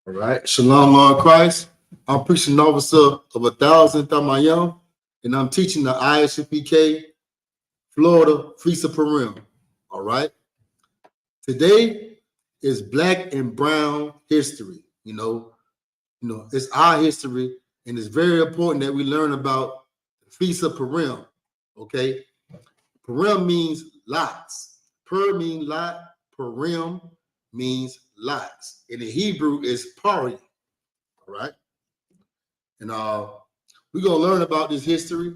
All right. Shalom, Lord Christ. I'm preaching officer of 1,000 Thamayam, and I'm teaching the ISUPK Florida Feast of Purim. All right. Today is Black and Brown history. It's our history, and it's very important that we learn about the Feast of Purim. Okay. Purim means lots. Pur means lot. Purim means lots. In the Hebrew, is Purim. All right. And we're going to learn about this history.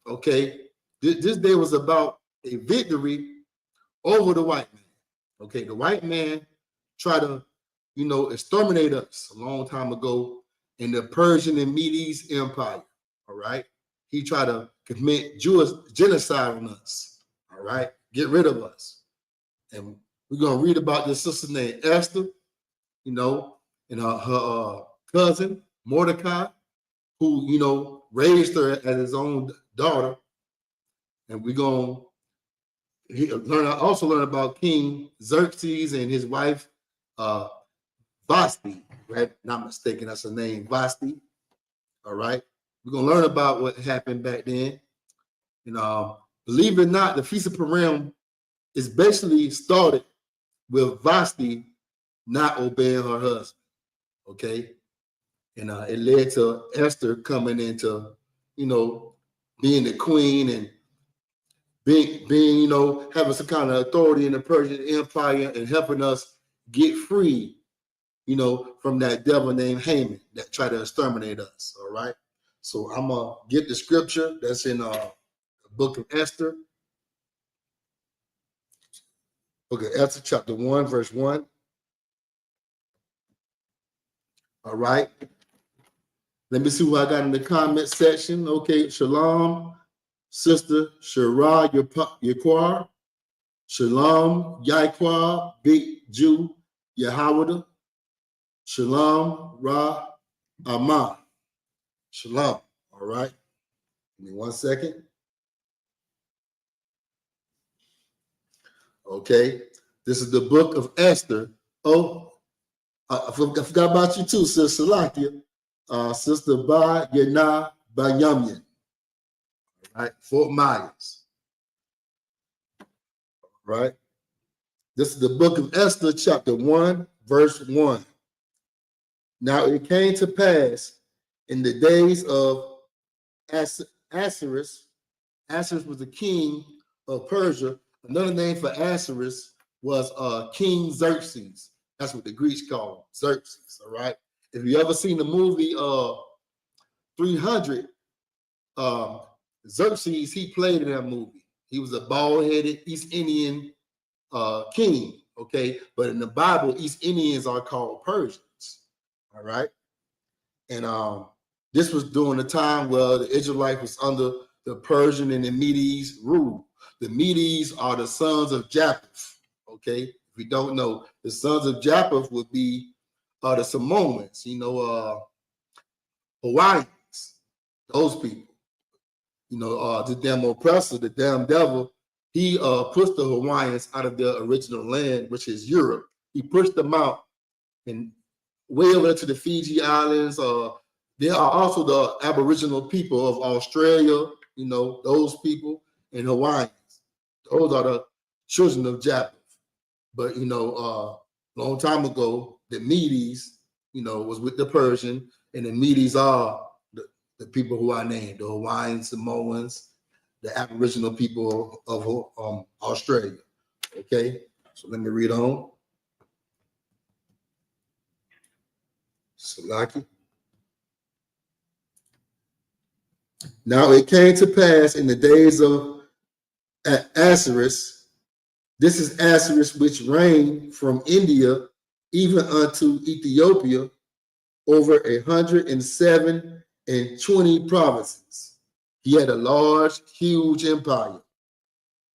Okay. This day was about a victory over the white man. Okay. The white man tried to, exterminate us a long time ago in the Persian and Medes Empire. All right. He tried to commit Jewish genocide on us. All right. Get rid of us. And we're going to read about this sister named Esther, and her cousin, Mordecai, who, raised her as his own daughter. And we're going to also learn about King Xerxes and his wife, Vashti, right? Not mistaken, that's her name, Vashti. All right. We're going to learn about what happened back then. Believe it or not, the Feast of Purim is basically started with Vashti not obeying her husband. Okay. And it led to Esther coming into, being the queen and being, having some kind of authority in the Persian Empire and helping us get free, from that devil named Haman that tried to exterminate us. All right. So I'm going to get the scripture that's in the book of Esther. Book of Esther, chapter 1, verse 1. All right. Let me see what I got in the comment section. Okay. Shalom, Sister Shara Yaquar. Shalom, Yaquar, Big Jew, Yahawada. Shalom, Ra Amah. Shalom. All right. Give me 1 second. Okay. This is the book of Esther. Oh, I forgot about you too, Sister Salakia. Sister Ba Yana Bayamyan. All right. Fort Myers. All right. This is the book of Esther, chapter 1, verse 1. Now it came to pass in the days of Ahasuerus. Ahasuerus was the king of Persia. Another name for Ahasuerus was King Xerxes. That's what the Greeks call him, Xerxes. All right. If you ever seen the movie 300, Xerxes, he played in that movie. He was a bald-headed East Indian king. Okay, but in the Bible, East Indians are called Persians. All right. And this was during the time where the Israelites was under the Persian and the Medes rule. The Medes are the sons of Japheth. Okay. If you don't know, the sons of Japheth would be the Samoans, Hawaiians, those people. The damn oppressor, the damn devil, he pushed the Hawaiians out of their original land, which is Europe. He pushed them out and way over to the Fiji Islands. There are also the Aboriginal people of Australia, those people, and Hawaiians. Those are the children of Japheth. But, long time ago, the Medes, was with the Persian, and the Medes are the people who are named, the Hawaiians, Samoans, the Aboriginal people of Australia. Okay, so let me read on. Salaki. Now it came to pass in the days of Ahasuerus. This is Ahasuerus, which reigned from India even unto Ethiopia over 107 provinces. He had a large, huge empire.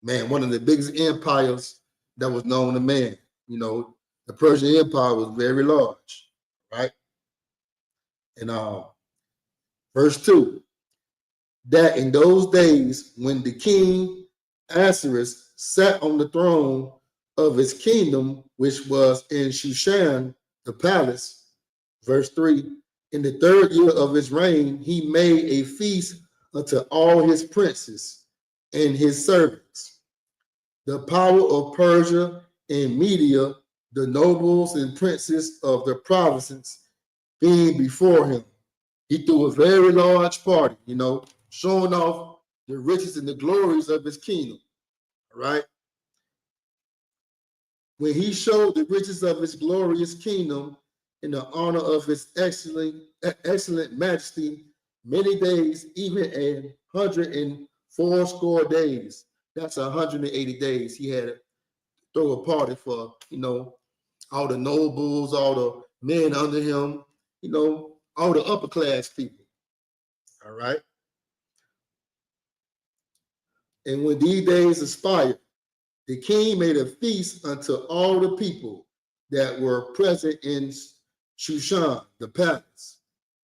Man, one of the biggest empires that was known to man. The Persian Empire was very large, right? And verse 2, that in those days when the king Ahasuerus sat on the throne of his kingdom, which was in Shushan, the palace, Verse 3, in the 3rd year of his reign, he made a feast unto all his princes and his servants. The power of Persia and Media, the nobles and princes of the provinces, being before him. He threw a very large party, showing off the riches and the glories of his kingdom. All right. When he showed the riches of his glorious kingdom in the honor of his excellent majesty, many days, even 180 days. That's 180 days. He had to throw a party for, all the nobles, all the men under him, all the upper class people. All right. And when these days expired, the king made a feast unto all the people that were present in Shushan, the palace,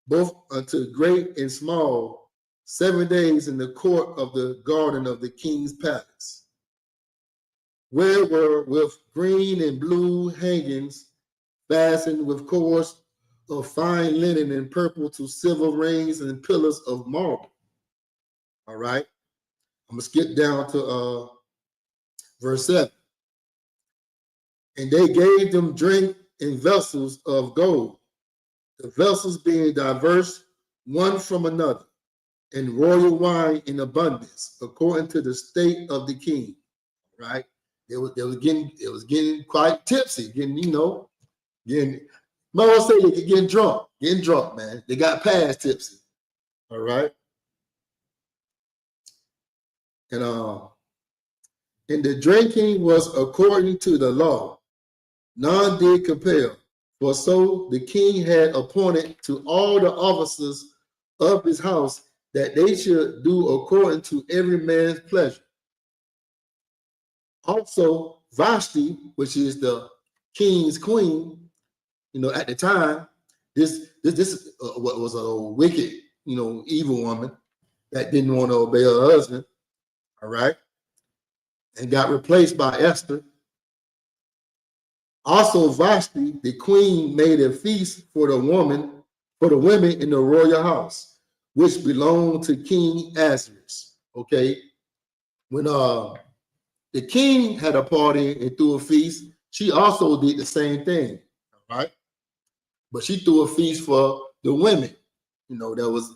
both unto great and small, 7 days in the court of the garden of the king's palace, where were with green and blue hangings, fastened with cords of fine linen and purple to silver rings and pillars of marble. All right. I'm going to skip down to verse 7. And they gave them drink in vessels of gold, the vessels being diverse one from another, and royal wine in abundance, according to the state of the king. Right? It was getting quite tipsy, might well say they getting drunk, man. They got past tipsy. All right. And the drinking was according to the law. None did compel, for so the king had appointed to all the officers of his house that they should do according to every man's pleasure. Also, Vashti, which is the king's queen, at the time, this was a wicked, evil woman that didn't want to obey her husband, all right, and got replaced by Esther. Also, Vashti, the queen, made a feast for the women in the royal house, which belonged to King Ahasuerus. Okay, when the king had a party and threw a feast, she also did the same thing. All right, but she threw a feast for the women, that was,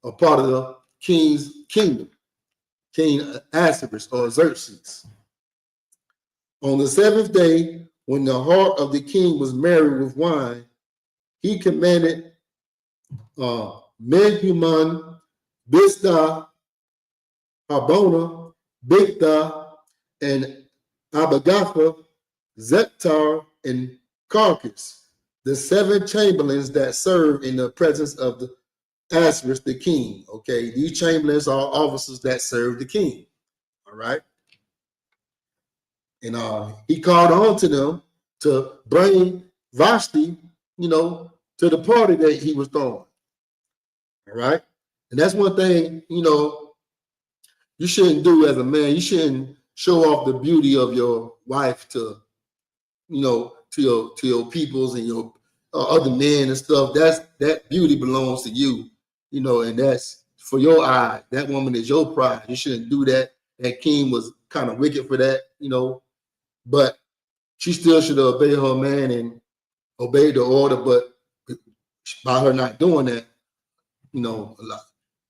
a part of the king's kingdom, King Ahasuerus or Xerxes. On the 7th day, when the heart of the king was merry with wine, he commanded Mehuman, Biztha, Harbona, Bigtha, and Abagatha, Zeptar, and Carcass, the 7 chamberlains that served in the presence of the Ahasuerus the king. Okay, these chamberlains are officers that serve the king. All right. And he called on to them to bring Vashti, to the party that he was throwing. All right. And that's one thing, you shouldn't do as a man. You shouldn't show off the beauty of your wife to your peoples and your other men and stuff. That beauty belongs to you, and that's for your eye. That woman is your pride. You shouldn't do that. That king was kind of wicked for that, but she still should obey her man and obey the order. But by her not doing that, a lot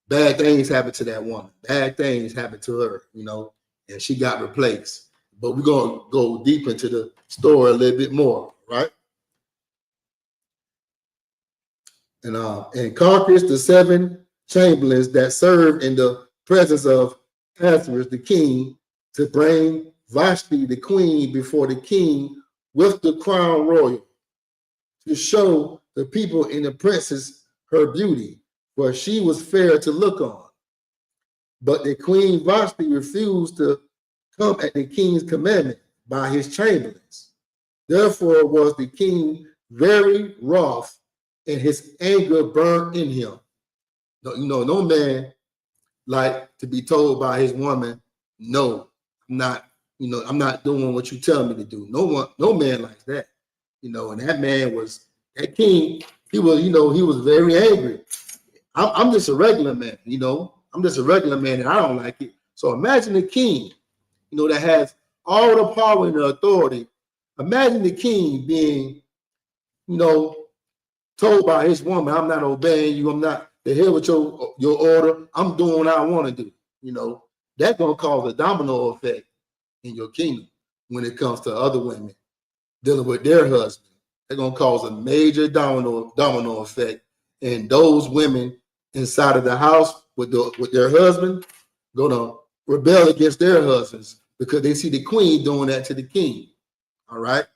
bad things happened to that woman. Bad things happened to her, and she got replaced. But we're going to go deep into the story a little bit more, right? And Carcass, the 7 chamberlains that served in the presence of Ahasuerus the king, to bring Vashti the queen before the king with the crown royal, to show the people and the princess her beauty, for she was fair to look on. But the queen Vashti refused to come at the king's commandment by his chamberlains. Therefore was the king very wroth, and his anger burned in him. No man like to be told by his woman, no, I'm not doing what you tell me to do. No man likes that. And that man was That king, he was, he was very angry. I'm just a regular man, I'm just a regular man and I don't like it. So imagine the king, that has all the power and the authority. Imagine the king being, told by his woman, I'm not obeying you. I'm not the hell with your order. I'm doing what I want to do. That's going to cause a domino effect in your kingdom when it comes to other women dealing with their husband. They're going to cause a major domino effect. And those women inside of the house with their husband going to rebel against their husbands because they see the queen doing that to the king. All right.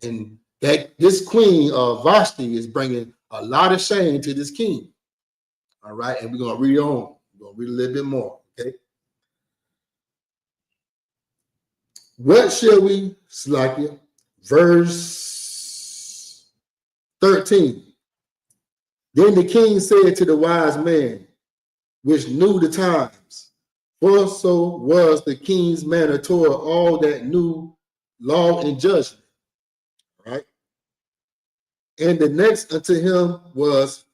And that this queen Vashti is bringing a lot of shame to this king. All right. And we're going to read on. We're going to read a little bit more. Okay. What shall we select? Verse 13. Then the king said to the wise man, which knew the times, for so was the king's manner toward all that knew law and judgment. Right? And the next unto him was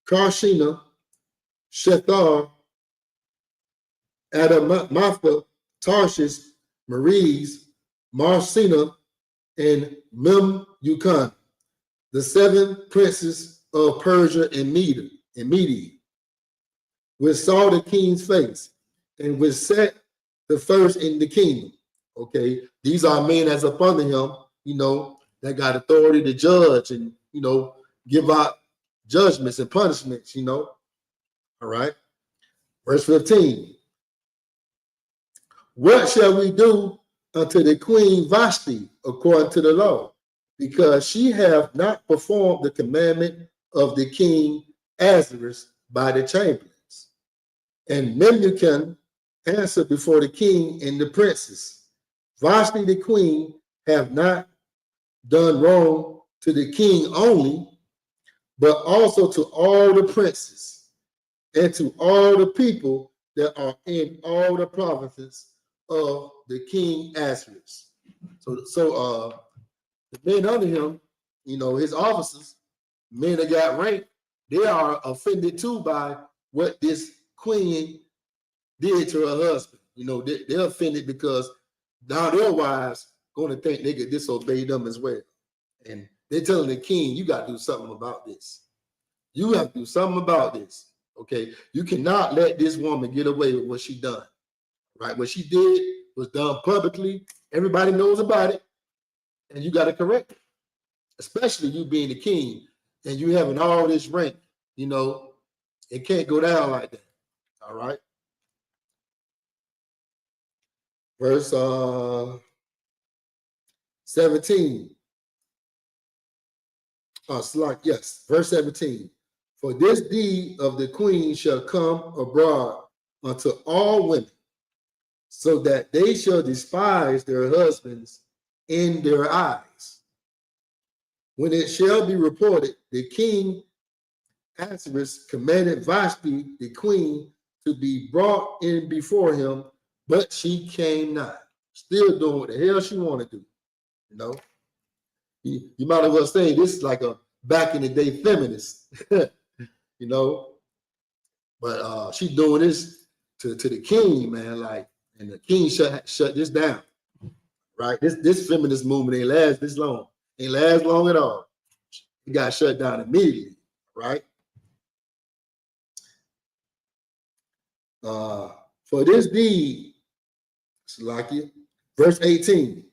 Karshina, Shethar, Adamatha, Tarshish, Maries, Marsina, and Memucan, the 7 princes of Persia and Media, which saw the king's face, and which set the first in the kingdom. Okay, these are men that's up under him, that got authority to judge and, give out judgments and punishments, All right. Verse 15. What shall we do unto the queen Vashti according to the law? Because she have not performed the commandment of the king Ahasuerus by the chamberlains. And Memucan answered before the king and the princes, Vashti the queen have not done wrong to the king only, but also to all the princes and to all the people that are in all the provinces of the king Ahasuerus. So the men under him, his officers, men that got ranked, they are offended too by what this queen did to her husband. They're offended because now their wives going to think they could disobey them as well. And they're telling the king, you got to do something about this. You have to do something about this. Okay. You cannot let this woman get away with what she done. Right? What she did was done publicly. Everybody knows about it. And you got to correct it. Especially you being the king and you having all this rank, it can't go down like that. All right. Verse 17. Verse 17. For this deed of the queen shall come abroad unto all women, so that they shall despise their husbands in their eyes. When it shall be reported, the king Ahasuerus commanded Vashti, the queen, to be brought in before him, but she came not. Still doing what the hell she wanted to do. You might as well say this is like a back in the day feminist, But she's doing this to the king, man. And the king shut this down. Right? This feminist movement ain't last this long. Ain't last long at all. It got shut down immediately, right? For this deed, Salakia, verse 18,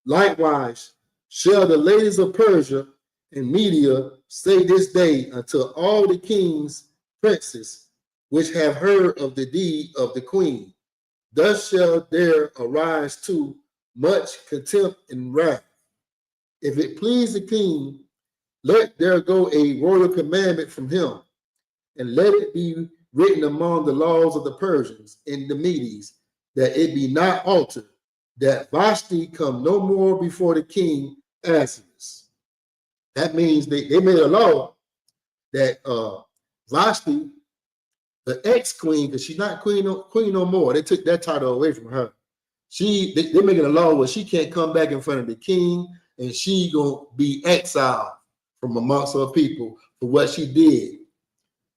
likewise shall the ladies of Persia and Media say this day unto all the king's princes which have heard of the deed of the queen. Thus shall there arise too much contempt and wrath. If it please the king, let there go a royal commandment from him, and let it be written among the laws of the Persians and the Medes, that it be not altered, that Vashti come no more before the king Ahasuerus. That means they made a law that Vashti, the ex-queen, because she's not queen no more. They took that title away from her. They're making a law where she can't come back in front of the king, and she gonna be exiled from amongst her people for what she did,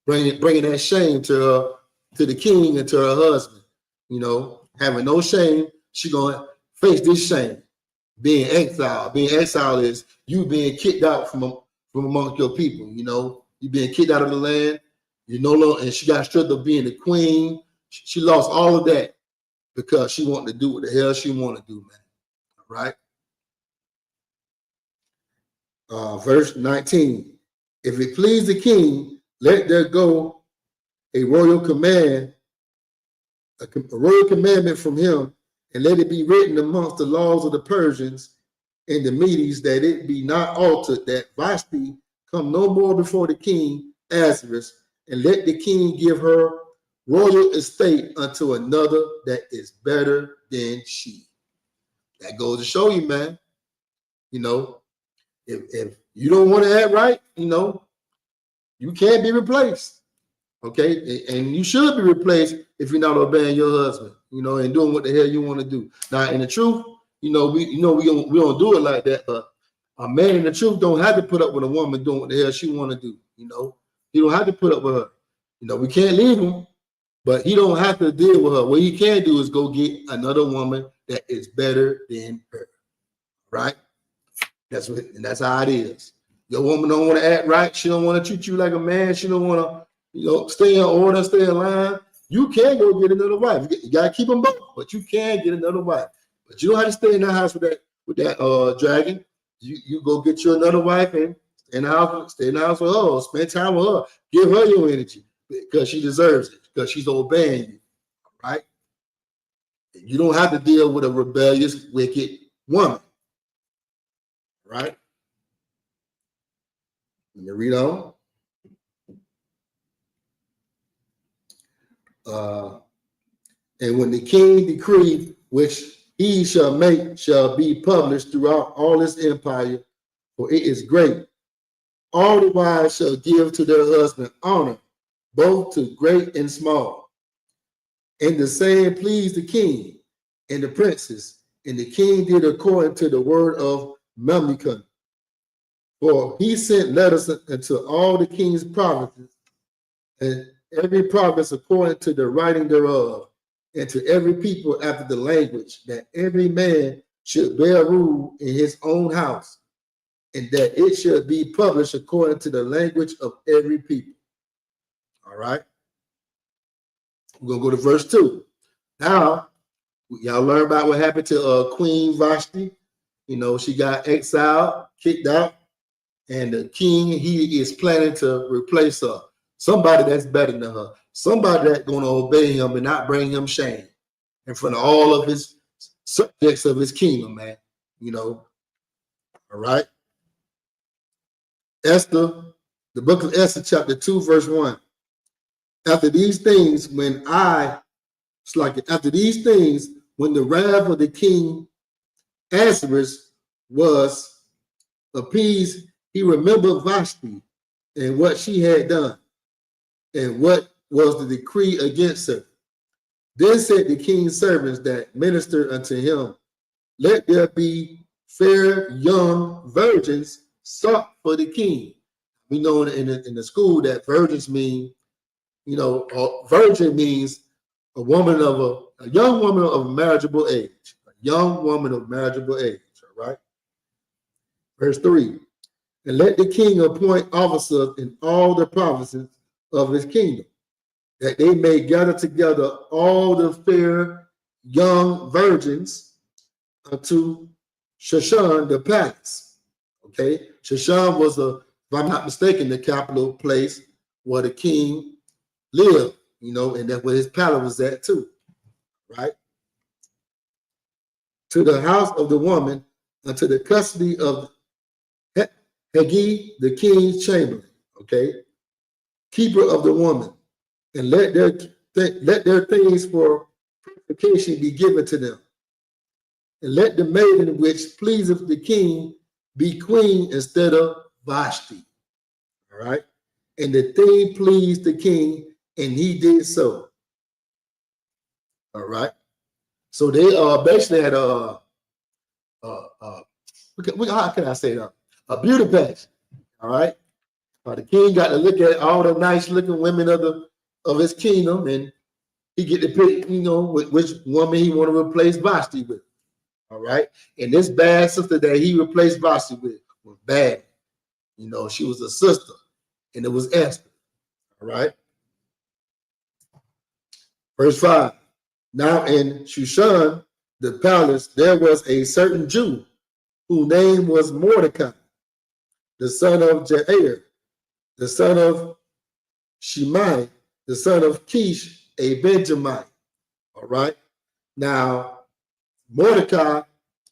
bringing that shame to the king and to her husband. You know, having no shame, she gonna face this shame. Being exiled. Being exiled is you being kicked out from amongst your people. You know, you being kicked out of the land. You no longer, and she got stripped of being the queen. She lost all of that because she wanted to do what the hell she wanted to do, man. All right. Verse 19. If it please the king, let there go a royal commandment from him, and let it be written amongst the laws of the Persians and the Medes that it be not altered, that Vashti come no more before the king Ahasuerus, and let the king give her royal estate unto another that is better than she. That goes to show you, man. You know, if you don't want to act right, you know, you can't be replaced. Okay, and you should be replaced if you're not obeying your husband, you know, and doing what the hell you want to do. Now, in the truth, we don't do it like that. But a man in the truth don't have to put up with a woman doing what the hell she want to do. You know, he don't have to put up with her. You know, we can't leave him, but he don't have to deal with her. What he can do is go get another woman that is better than her. Right? That's how it is. Your woman don't want to act right. She don't want to treat you like a man. She don't want to, you know, stay in order, stay in line. You can go get another wife. You got to keep them both, but you can get another wife. But you don't have to stay in the house with that dragon. You go get you another wife and stay in the house with her. Spend time with her. Give her your energy because she deserves it, because she's obeying you, right? You don't have to deal with a rebellious, wicked woman, right? Let me read on. And when the king decree which he shall make shall be published throughout all his empire, for it is great. All the wives shall give to their husband honor, both to great and small. And the same pleased the king and the princes, and the king did according to the word of Memucan. For he sent letters unto all the king's provinces, and every province according to the writing thereof, and to every people after the language, that every man should bear rule in his own house, and that it should be published according to the language of every people. All right. We're going to go to verse 2. Now, y'all learn about what happened to Queen Vashti. You know, she got exiled, kicked out, and the king, he is planning to replace her. Somebody that's better than her. Somebody that's going to obey him and not bring him shame in front of all of his subjects of his kingdom, man. You know, all right. Esther, the book of Esther, chapter 2, verse 1. After these things, when the wrath of the king Ahasuerus was appeased, he remembered Vashti and what she had done, and what was the decree against her. Then said the king's servants that ministered unto him, let there be fair young virgins sought for the king. We know in the school that virgins mean, you know, virgin means a young woman of marriageable age. A young woman of marriageable age, all right? Verse 3. And let the king appoint officers in all the provinces of his kingdom, that they may gather together all the fair young virgins unto Shushan the palace. Okay, Shushan was, if I'm not mistaken, the capital place where the king lived, you know, and that's where his palace was at too, right? To the house of the woman, unto the custody of Hagi, the king's chamberlain, okay, keeper of the woman, and let their things for purification be given to them. And let the maiden which pleaseth the king be queen instead of Vashti. All right. And the thing pleased the king, and he did so. All right. So they basically had how can I say that? A beauty pageant. All right. The king got to look at all the nice looking women of his kingdom, and he get to pick, which woman he want to replace Vashti with. All right. And this bad sister that he replaced Vashti with was bad. She was a sister, and it was Esther. All right. Verse 5. Now in Shushan, the palace, there was a certain Jew whose name was Mordecai, the son of Jair, the son of Shimei, the son of Kish, a Benjamite. All right. Now, Mordecai,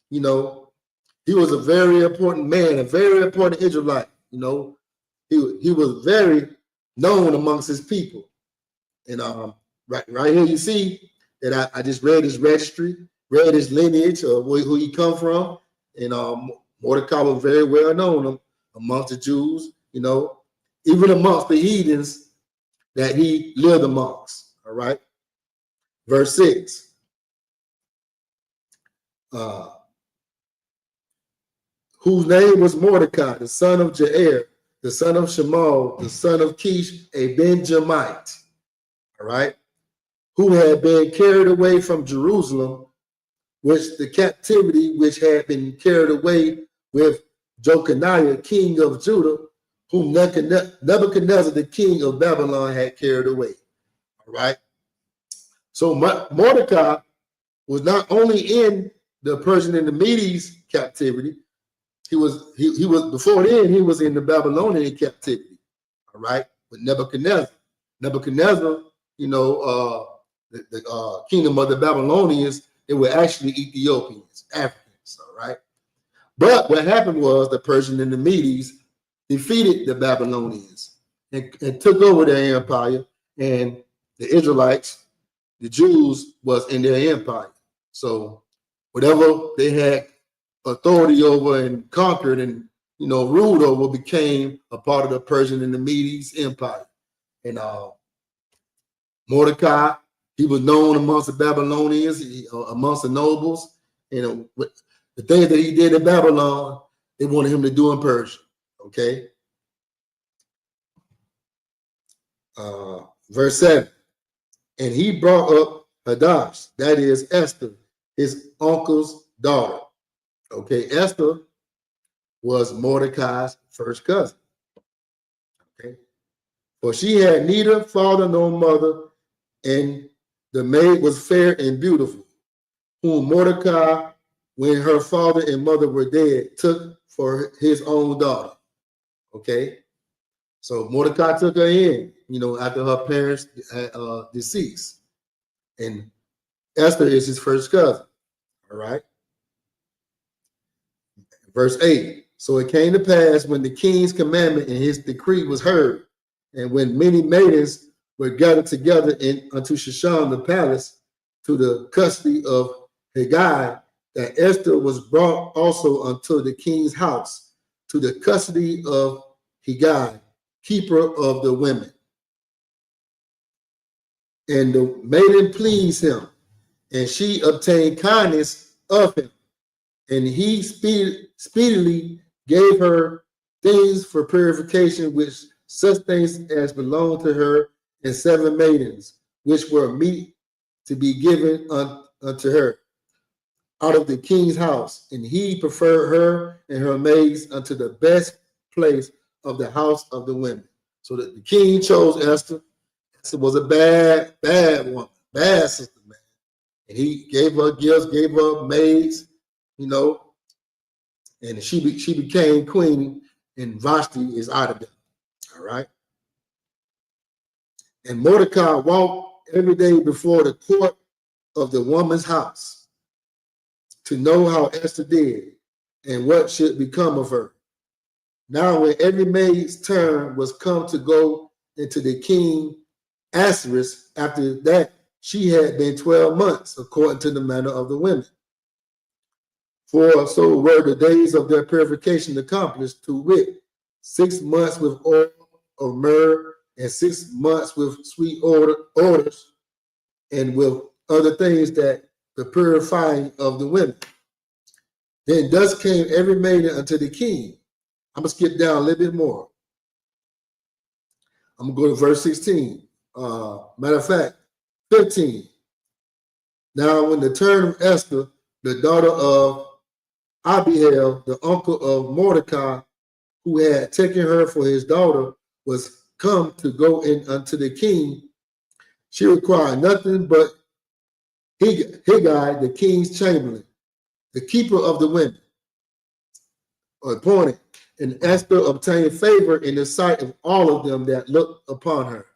he was a very important man, a very important Israelite. He was very known amongst his people. And right here you see that I just read his registry, read his lineage of who he come from. And Mordecai was very well known amongst the Jews, even amongst the heathens that he lived amongst. All right. Verse 6. Whose name was Mordecai, the son of Jair, the son of Shemal, the son of Kish, a Benjamite. All right. Who had been carried away from Jerusalem, which the captivity which had been carried away with Jeconiah, king of Judah, whom Nebuchadnezzar, the king of Babylon, had carried away. All right. So Mordecai was not only in the Persian and the Medes captivity, he was before then, he was in the Babylonian captivity. All right. With Nebuchadnezzar. Nebuchadnezzar, the kingdom of the Babylonians, they were actually Ethiopians, Africans. All right. But what happened was the Persian and the Medes defeated the Babylonians and took over their empire, and the Israelites, the Jews, was in their empire. So whatever they had authority over and conquered and ruled over became a part of the Persian and the Medes empire. And Mordecai, he was known amongst the Babylonians, amongst the nobles. The things that he did in Babylon, they wanted him to do in Persia. Okay. Verse 7. And he brought up Hadash, that is Esther, his uncle's daughter. Okay, Esther was Mordecai's first cousin. Okay. For she had neither father nor mother, and the maid was fair and beautiful, whom Mordecai, when her father and mother were dead, took for his own daughter. Okay. So Mordecai took her in, after her parents deceased. And Esther is his first cousin. All right. Verse 8. So it came to pass when the king's commandment and his decree was heard, and when many maidens were gathered together unto Shushan the palace to the custody of Hegai, that Esther was brought also unto the king's house to the custody of Hegai, keeper of the women. And the maiden pleased him, and she obtained kindness of him. And he speedily gave her things for purification, which such things as belonged to her, and 7 maidens, which were meet to be given unto her out of the king's house. And he preferred her and her maids unto the best place of the house of the women. So that the king chose Esther. Esther was a bad woman, bad sister, man. And he gave her gifts, gave her maids, and she became queen, and Vashti is out of there. All right. And Mordecai walked every day before the court of the woman's house to know how Esther did and what should become of her. Now, when every maid's turn was come to go into the king Ahasuerus, after that she had been 12 months, according to the manner of the women. For so were the days of their purification accomplished, to wit, 6 months with oil of myrrh, and 6 months with sweet odors, and with other things that the purifying of the women. Then thus came every maiden unto the king, I'm going to skip down a little bit more. I'm going to go to verse 16. Matter of fact, 15. Now, when the turn of Esther, the daughter of Abihail, the uncle of Mordecai, who had taken her for his daughter, was come to go in unto the king, she required nothing but Haggai, the king's chamberlain, the keeper of the women, appointed, and Esther obtained favor in the sight of all of them that looked upon her.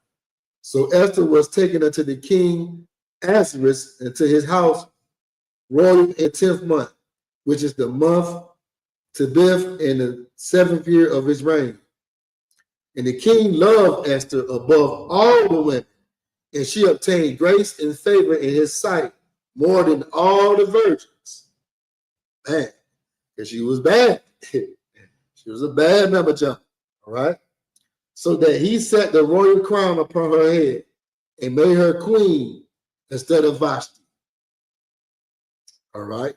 So Esther was taken unto the king Ahasuerus into his house, royal in the 10th month, which is the month Tebeth in the 7th year of his reign. And the king loved Esther above all the women, and she obtained grace and favor in his sight more than all the virgins. Man, because she was bad. She was a bad member jump. All right. So that he set the royal crown upon her head and made her queen instead of Vashti. All right.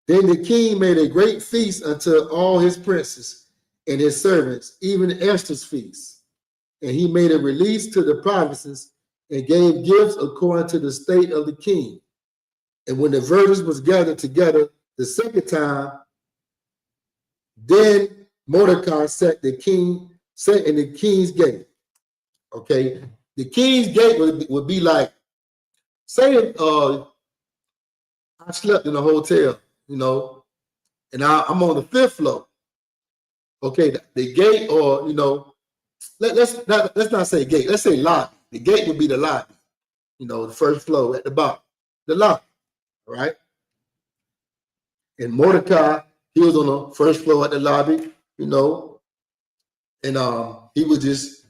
Then the king made a great feast unto all his princes and his servants, even Esther's feast. And he made a release to the provinces and gave gifts according to the state of the king. And when the virgins was gathered together the second time, then Mordecai sat in the king's gate. Okay, the king's gate would be like, say, I slept in a hotel, and I'm on the 5th floor. Okay, the gate, or let's not say gate. Let's say lobby. The gate would be the lobby. The first floor at the bottom, the lobby. All right. And Mordecai, he was on the first floor at the lobby, and he was just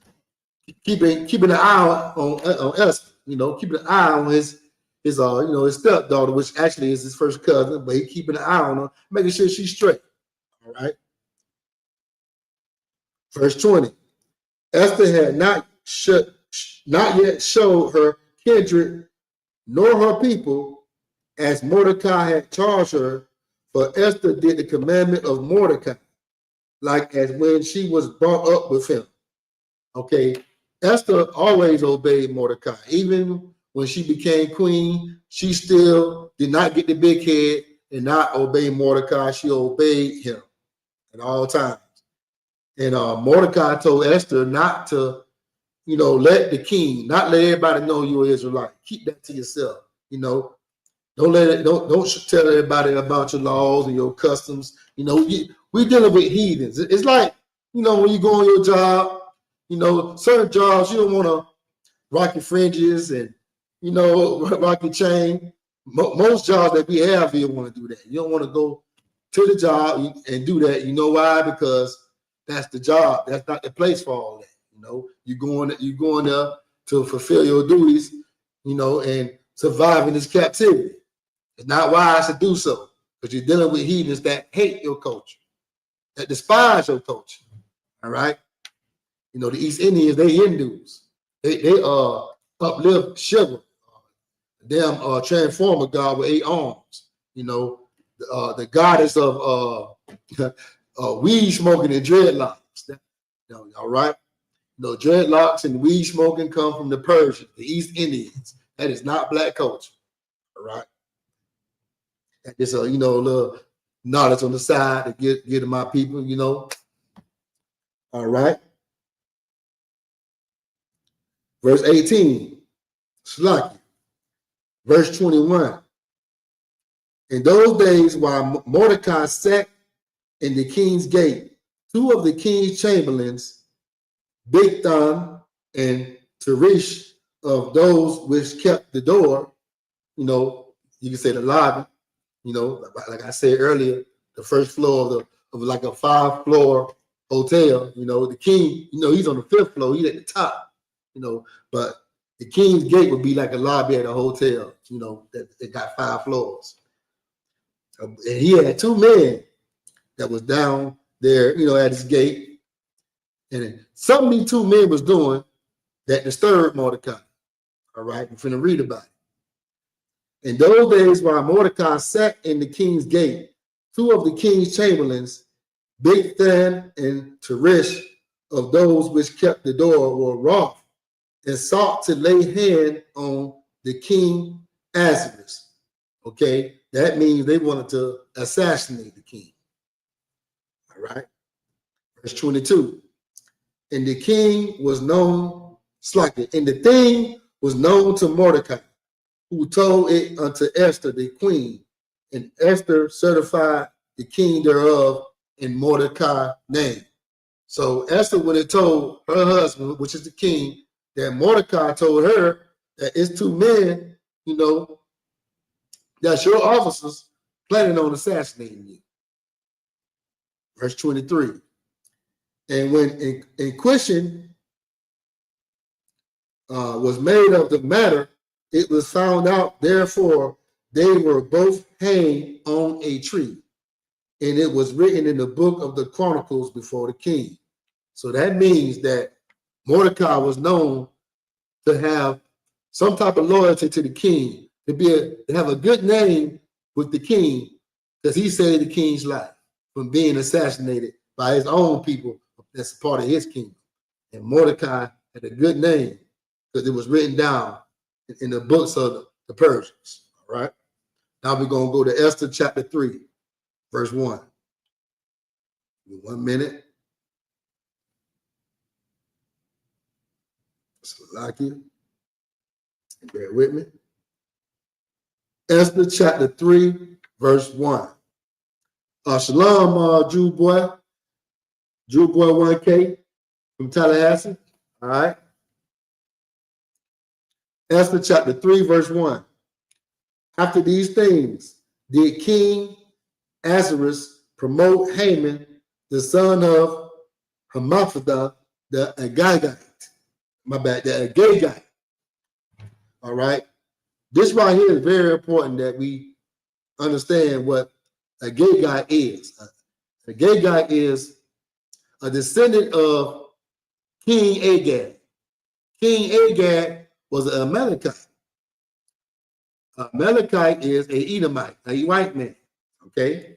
keeping an eye on Esther, keeping an eye on his stepdaughter, which actually is his first cousin, but he keeping an eye on her, making sure she's straight. All right. Verse 20. Esther had not yet showed her kindred nor her people, as Mordecai had charged her, for Esther did the commandment of Mordecai, like as when she was brought up with him. Okay, Esther always obeyed Mordecai. Even when she became queen, she still did not get the big head and not obey Mordecai. She obeyed him at all times. And Mordecai told Esther not to, let the king, not let everybody know you're an Israelite. Keep that to yourself. Don't tell everybody about your laws and your customs. We dealing with heathens. It's like, when you go on your job, certain jobs, you don't want to rock your fringes and, rock your chain. Most jobs that we have, you don't want to do that. You don't want to go to the job and do that. You know why? Because that's the job. That's not the place for all that. You're going there to fulfill your duties, and survive in this captivity. It's not wise to do so, because you're dealing with heathens that hate your culture, that despise your culture. All right. The East Indians, they Hindus. They uplift Shiva, damn transformer god with 8 arms. The goddess of weed smoking and dreadlocks. All right. Dreadlocks and weed smoking come from the Persians, the East Indians. That is not black culture. All right. Just a little knowledge on the side to get to my people, All right. Verse 18. Shlaki. Verse 21. In those days, while Mordecai sat in the king's gate, 2 of the king's chamberlains, Bigthan and Teresh, of those which kept the door, you can say the lobby, like I said earlier, the first floor of like a 5-floor hotel, the king, he's on the 5th floor, he's at the top, but the king's gate would be like a lobby at a hotel, that it got 5 floors. And he had 2 men that was down there, at his gate. And something these 2 men was doing that disturbed Mordecai. All right, I'm finna read about it. In those days, while Mordecai sat in the king's gate, 2 of the king's chamberlains, Bigthan and Teresh of those which kept the door were wroth and sought to lay hand on the king Ahasuerus. Okay, that means they wanted to assassinate the king. All right, verse 22. And the king was known, and the thing was known to Mordecai, who told it unto Esther the queen, and Esther certified the king thereof in Mordecai's name. So Esther would have told her husband, which is the king, that Mordecai told her that it's two men, that's your officers planning on assassinating you. Verse 23. And when inquisition was made of the matter, it was found out, therefore, they were both hanged on a tree. And it was written in the book of the Chronicles before the king. So that means that Mordecai was known to have some type of loyalty to the king, to have a good name with the king, because he saved the king's life from being assassinated by his own people that's part of his kingdom. And Mordecai had a good name because it was written down in the books of the Persians. All right. Now we're going to go to Esther chapter 3, verse 1. 1 minute. Salakia. Bear with me. Esther chapter 3, verse 1. Shalom, Jew boy 1K from Tallahassee. All right. Esther chapter 3, verse 1. After these things, did King Ahasuerus promote Haman, the son of Hammedatha, the Agagite. The Agagite. All right. This right here is very important that we understand what a Agagite is. A Agagite is a descendant of King Agag. King Agag was an Amalekite. Amalekite is a Edomite, a white man. Okay,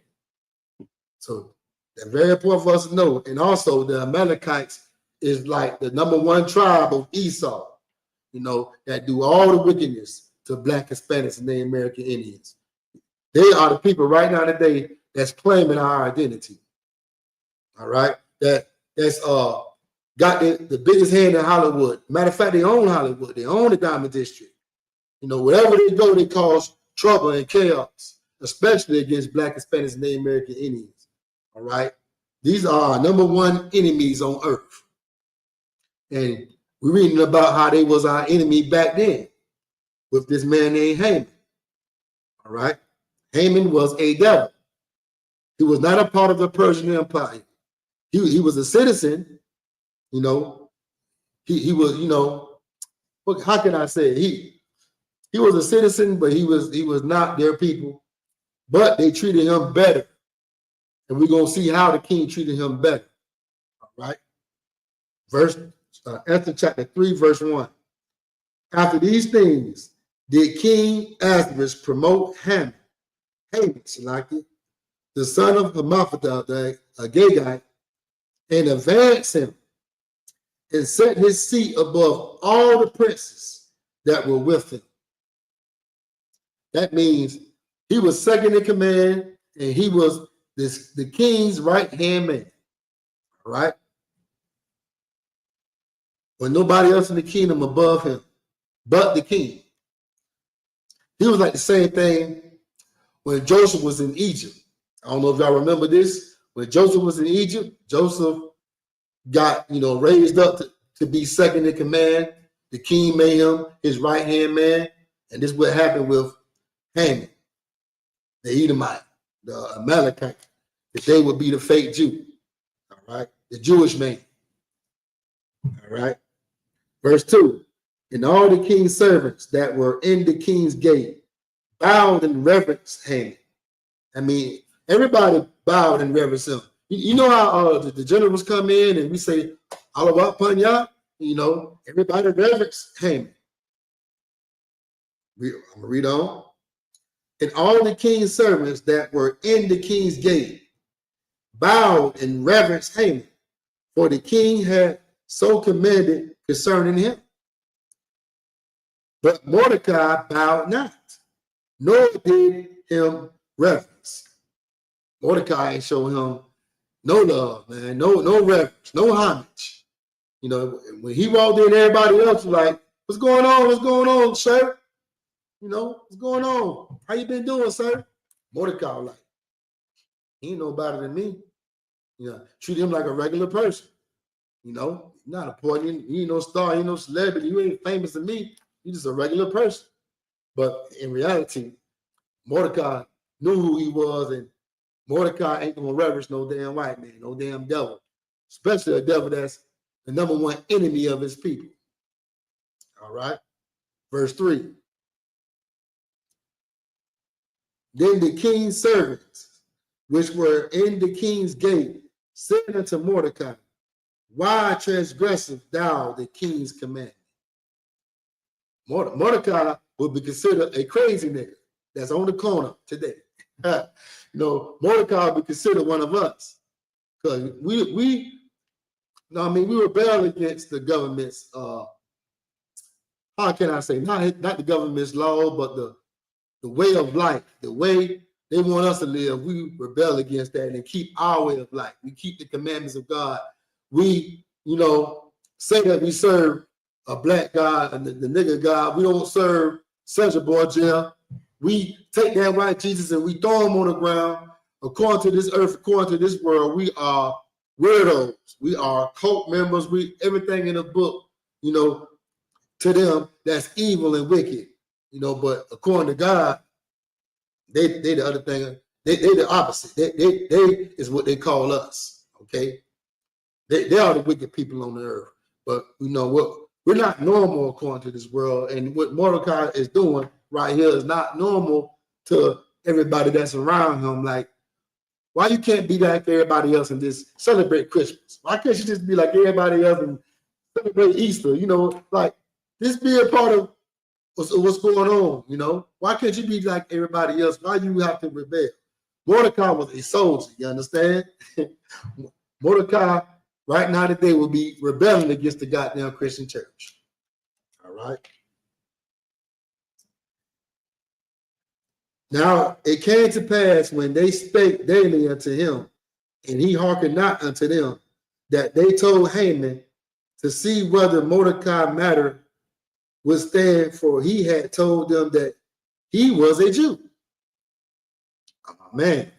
so that's very important for us to know. And also, the Amalekites is like the #1 tribe of Esau. That do all the wickedness to Black Hispanics and Native American Indians. They are the people right now today that's claiming our identity. All right, that's got the biggest hand in Hollywood. Matter of fact, they own Hollywood. They own the Diamond District. Wherever they go, they cause trouble and chaos, especially against Black Hispanics and Native American Indians. All right, these are our #1 enemies on earth, and we're reading about how they was our enemy back then with this man named Haman. All right, Haman was a devil. He was not a part of the Persian Empire. He was a citizen. He was, how can I say it? He was a citizen, but he was not their people. But they treated him better. And we're going to see how the king treated him better. All right. Esther chapter 3, verse 1. After these things, did King Ahasuerus promote Haman, the son of Hammedatha, the Agagite, and advance him and set his seat above all the princes that were with him. That means he was second in command, and he was the king's right-hand man. All right? With nobody else in the kingdom above him but the king. He was like the same thing when Joseph was in Egypt. I don't know if y'all remember this. When Joseph was in Egypt, Joseph got, raised up to be second in command. The king made him his right-hand man. And this is what happened with Haman, the Edomite, the Amalekite, that they would be the fake Jew. All right. The Jewish man. All right. Verse 2. And all the king's servants that were in the king's gate bowed and reverenced Haman. I mean, everybody bowed and reverenced him. You know how the generals come in and we say, Allah Panya, everybody reverenced Haman. I'm going to read on. And all the king's servants that were in the king's gate bowed and reverenced Haman, for the king had so commanded concerning him. But Mordecai bowed not, nor did him reverence. Mordecai ain't show him no love, man, no reverence, no homage. You know, when he walked in, everybody else was like, what's going on? What's going on, sir? You know, what's going on? How you been doing, sir? Mordecai was like, he ain't no better than me. You know, treat him like a regular person. You know, not important. You ain't no star, you ain't no celebrity. You ain't famous to me. You just a regular person. But in reality, Mordecai knew who he was, and Mordecai ain't gonna reverence no damn white man, no damn devil, especially a devil that's the number one enemy of his people. All right. Verse 3. Then the king's servants, which were in the king's gate, said unto Mordecai, why transgresseth thou the king's commandment? Mordecai would be considered a crazy nigga that's on the corner today. You know, Mordecai would be considered one of us. Because we rebel against the government's how can I say, not the government's law, but the way of life, the way they want us to live. We rebel against that and keep our way of life. We keep the commandments of God. We, you know, say that we serve a black God and the nigga God. We don't serve such a boy jail. We take that white Jesus and we throw him on the ground. According to this earth, according to this world, we are weirdos. We are cult members. We everything in the book, you know, to them that's evil and wicked, you know. But according to God, they the other thing. They the opposite. They is what they call us. Okay, they are the wicked people on the earth. But you know what? We're not normal according to this world, and what Mordecai is doing right here is not normal to everybody that's around him. Like, why you can't be like everybody else and just celebrate Christmas? Why can't you just be like everybody else and celebrate Easter? You know, like just be a part of what's going on. You know, why can't you be like everybody else? Why you have to rebel? Mordecai was a soldier. You understand? Mordecai right now today will be rebelling against the goddamn Christian church. All right. Now it came to pass when they spake daily unto him, and he hearkened not unto them, that they told Haman to see whether Mordecai matter would stand, for he had told them that he was a Jew. Oh, man,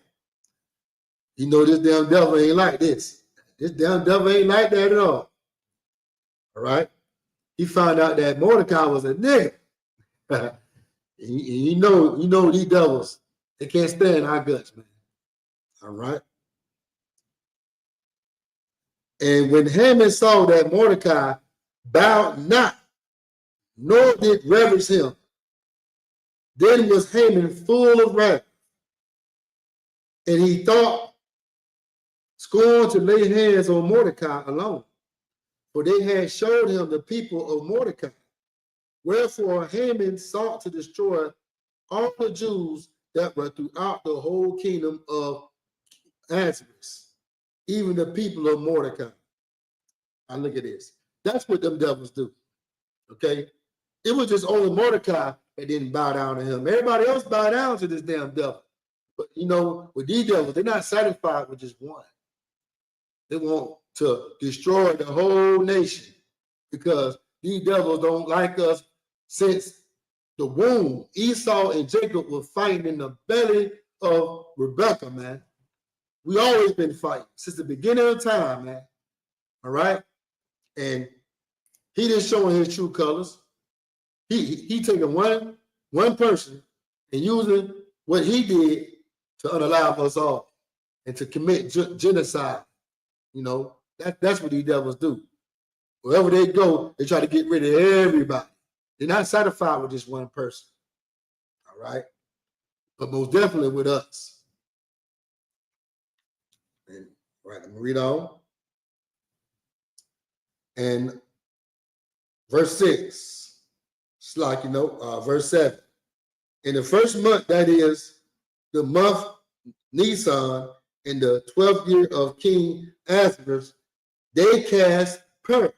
you know this damn devil ain't like this. This damn devil ain't like that at all. All right. He found out that Mordecai was a nigga. You know these devils, they can't stand our guts, man. All right. And when Haman saw that Mordecai bowed not, nor did reverence him, then was Haman full of wrath, and he thought scorn to lay hands on Mordecai alone, for they had showed him the people of Mordecai. Wherefore Haman sought to destroy all the Jews that were throughout the whole kingdom of Ahasuerus, even the people of Mordecai. Now look at this. That's what them devils do. Okay? It was just only Mordecai that didn't bow down to him. Everybody else bowed down to this damn devil. But you know, with these devils, they're not satisfied with just one. They want to destroy the whole nation because these devils don't like us since the womb. Esau and Jacob were fighting in the belly of Rebekah, man. We always been fighting since the beginning of time, man. All right? And he didn't show his true colors. He taking one person and using what he did to unalive us all and to commit genocide. You know, that's what these devils do. Wherever they go, they try to get rid of everybody. They're not satisfied with just one person. All right? But most definitely with us. And, all right, let me read on. And verse 6, it's like, verse 7. In the first month, that is the month Nisan, in the 12th year of King Ahasuerus, they cast Purim,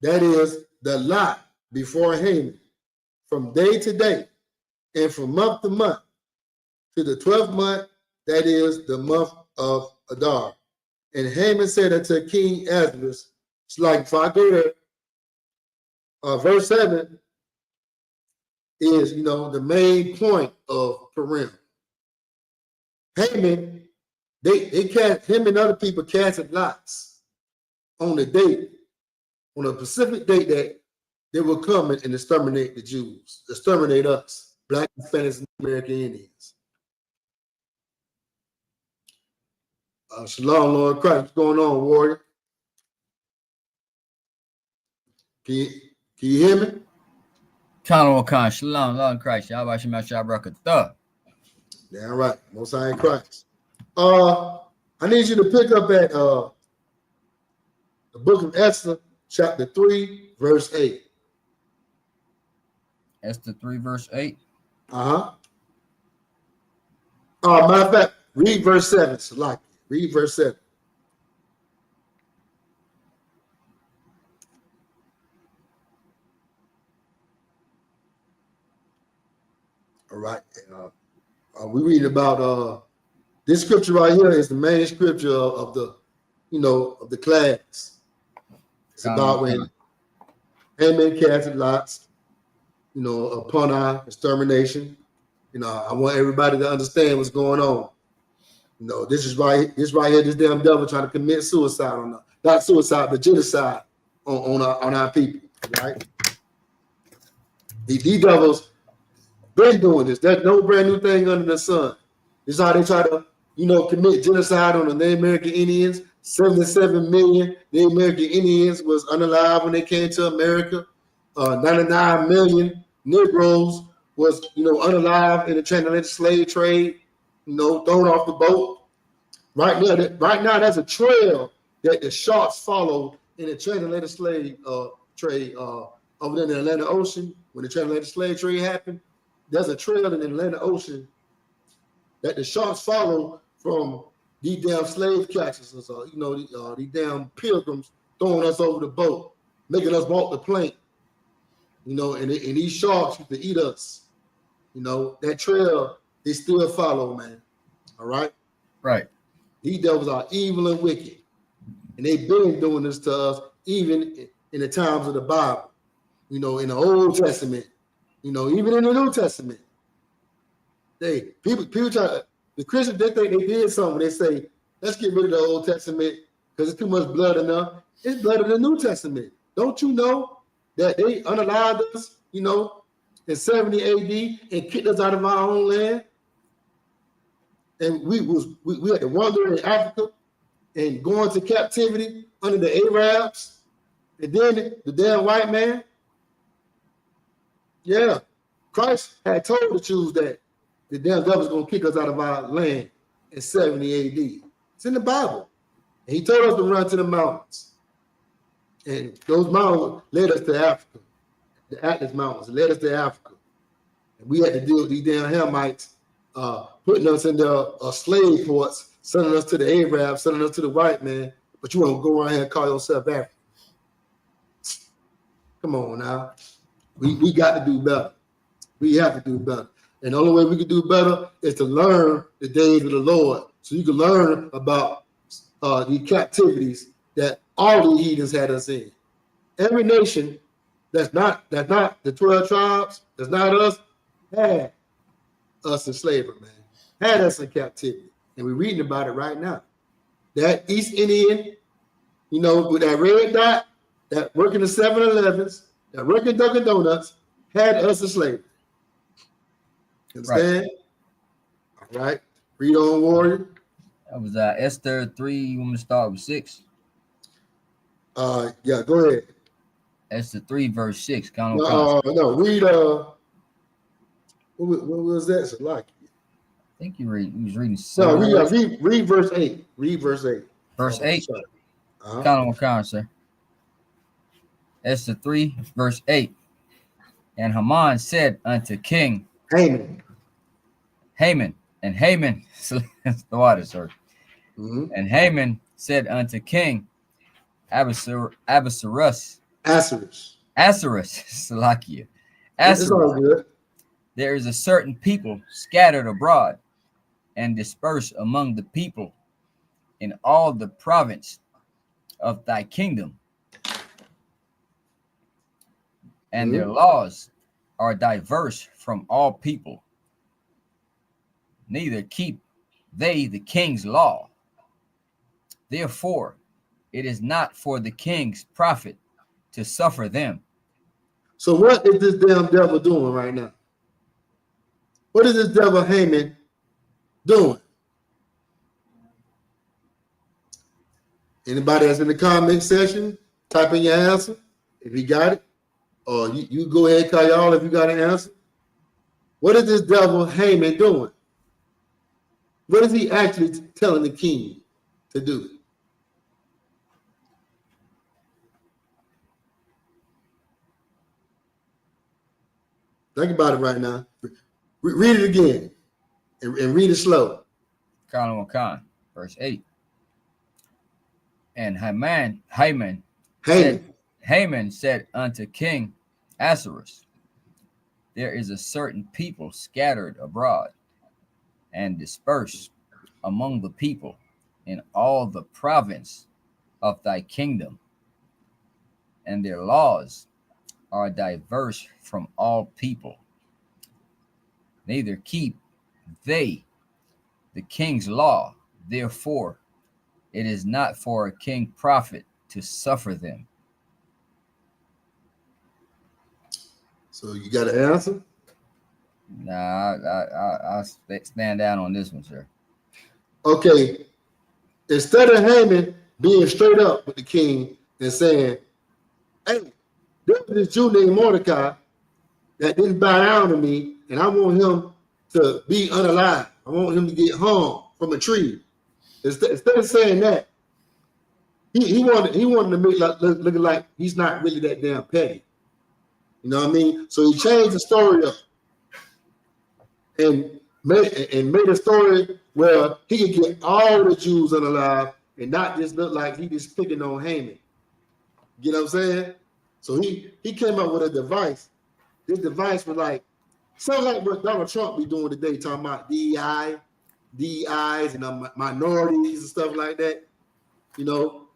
that is the lot before Haman, from day to day, and from month to month, to the 12th month, that is the month of Adar. And Haman said unto King Ahasuerus, it's like if I go there, verse 7 is, the main point of Purim. Haman, they cast, him and other people casted lots on the date, on a specific date that they will come and exterminate the Jews, exterminate us, Black, Hispanics, and American Indians. Shalom, Lord Christ. What's going on, warrior? Can you hear me? Shalom, Lord Christ. Yahweh Shema Shabrakatah. Damn right. Most High in Christ. I need you to pick up at the book of Esther, chapter 3, verse 8. Esther 3, verse 8. Matter of fact, read verse 7. Salaki. Read verse 7. All right. We read about this scripture right here is the main scripture of the, of the class. It's about when Haman casted lots, upon our extermination. I want everybody to understand what's going on. This right here, this damn devil trying to commit suicide not suicide, but genocide on our people, right? These devils been doing this. There's no brand new thing under the sun. This is how they try to, commit genocide on the Native American Indians. 77 million Native American Indians was unalive when they came to America. 99 million Negroes was, unalive in the transatlantic slave trade, thrown off the boat. Right now, there's a trail that the sharks followed in the transatlantic slave trade over there in the Atlantic Ocean. When the transatlantic slave trade happened, there's a trail in the Atlantic Ocean that the sharks follow from these damn slave catchers, these damn pilgrims throwing us over the boat, making us walk the plank, and these sharks used to eat us. That trail, they still follow, man. All right? Right. These devils are evil and wicked. And they've been doing this to us even in the times of the Bible, in the Old Testament, even in the New Testament. People try, the Christians, they think they did something. They say, let's get rid of the Old Testament because it's too much blood enough. It's blood in the New Testament. Don't you know that they unalived us, in 70 AD and kicked us out of our own land? And we had to wander in Africa and go into captivity under the Arabs, and then the damn white man. Yeah, Christ had told the Jews that the damn devil's gonna kick us out of our land in 70 AD. It's in the Bible. And he told us to run to the mountains. And those mountains led us to Africa. The Atlas Mountains led us to Africa. And we had to deal with these damn Hamites putting us in the slave ports, sending us to the Arabs, sending us to the white man. But you want to go around here and call yourself African. Come on now. We got to do better. We have to do better. And the only way we can do better is to learn the days of the Lord. So you can learn about the captivities that all the heathens had us in. Every nation that's not the 12 tribes, that's not us, had us in slavery, man. Had us in captivity. And we're reading about it right now. That East Indian, with that red dot, that working the 7-Elevens, that working Dunkin' Donuts, had us in slavery. Understand? Right. All right. Read on, warrior. That was Esther 3. You want me to start with 6? Yeah, go ahead. Esther 3, verse 6. No, read what was that? So like, I think he was reading 7. No, read verse 8. Read verse 8. Verse 8. Sir. Esther 3, verse 8. And Haman said unto King Haman, And Haman, the water, sir. Mm-hmm. And Haman said unto King Ahasuerus, Asterisk. Salakia, It's Ahasuerus, all good. there is a certain people scattered abroad and dispersed among the people in all the province of thy kingdom, and their laws are diverse from all people, neither keep they the king's law. Therefore, it is not for the king's profit to suffer them. So what is this damn devil doing right now? What is this devil Haman doing? Anybody that's in the comment section, type in your answer if you got it. Or you go ahead, call y'all if you got an answer. What is this devil Haman doing? What is he actually telling the king to do? Think about it right now. Read it again and read it slow. Colin Wakan, verse 8. And Haman said unto King Ahasuerus, there is a certain people scattered abroad and dispersed among the people in all the province of thy kingdom, and their laws are diverse from all people, neither keep they the king's law. Therefore, it is not for a king profit to suffer them. So you got an answer? Nah, I'll stand down on this one, sir. Okay. Instead of Haman being straight up with the king and saying, hey, there was this Jew named Mordecai that didn't bow down to me, and I want him to be unalive. I want him to get hung from a tree. Instead of saying that, he wanted to make look like he's not really that damn petty. You know what I mean? So he changed the story up and made a story where he could get all the Jews unalive and not just look like he just picking on Haman. You know what I'm saying? So he came up with a device. This device was like something like what Donald Trump be doing today, talking about DEIs and minorities and stuff like that. You know,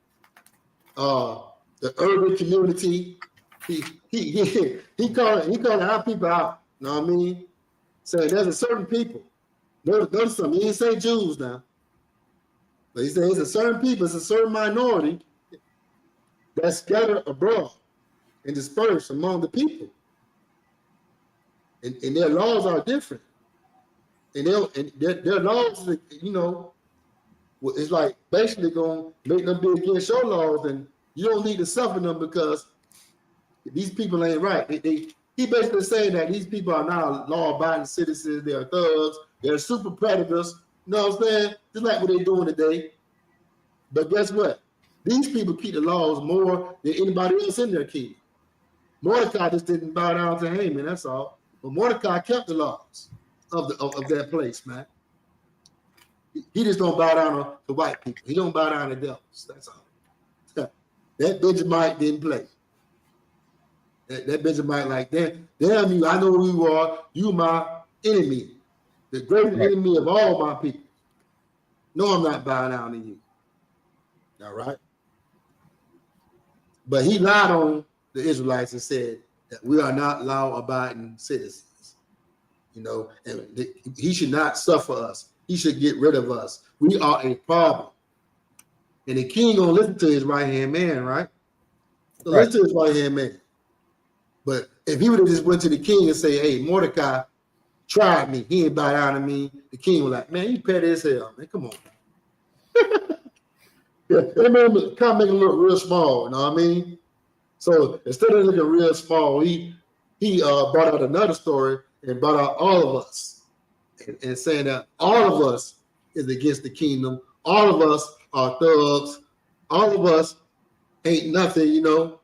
the urban community. He calling our people out. You know what I mean? Saying there's a certain people. Notice something. He didn't say Jews now. But he said it's a certain people, it's a certain minority that's scattered abroad and dispersed among the people. And their laws are different. And their laws, you know, it's like basically going to make them be against your laws, and you don't need to suffer them because these people ain't right. He basically saying that these people are not law-abiding citizens. They're thugs. They're super predators. You know what I'm saying? Just like what they're doing today. But guess what? These people keep the laws more than anybody else in their kingdom. Mordecai just didn't bow down to Haman, that's all. But Mordecai kept the laws of that place, man. He just don't bow down to white people. He don't bow down to devils. That's all. That Benjamite didn't play. That Benjamite like that. Damn you! I know who you are. You my enemy, the greatest enemy of all my people. No, I'm not bowing down to you. All right. But he lied on the Israelites and said that we are not law-abiding citizens. You know, and he should not suffer us. He should get rid of us. We are a problem. And the king gonna listen to his right-hand man, right? So listen to his right-hand man. But if he would have just went to the king and say, hey, Mordecai tried me. He ain't bow down to me. The king was like, man, you petty as hell, man. Come on. Yeah, they made him kind of make him look real small, you know what I mean? So instead of looking real small, he brought out another story and brought out all of us and saying that all of us is against the kingdom. All of us are thugs. All of us ain't nothing, you know.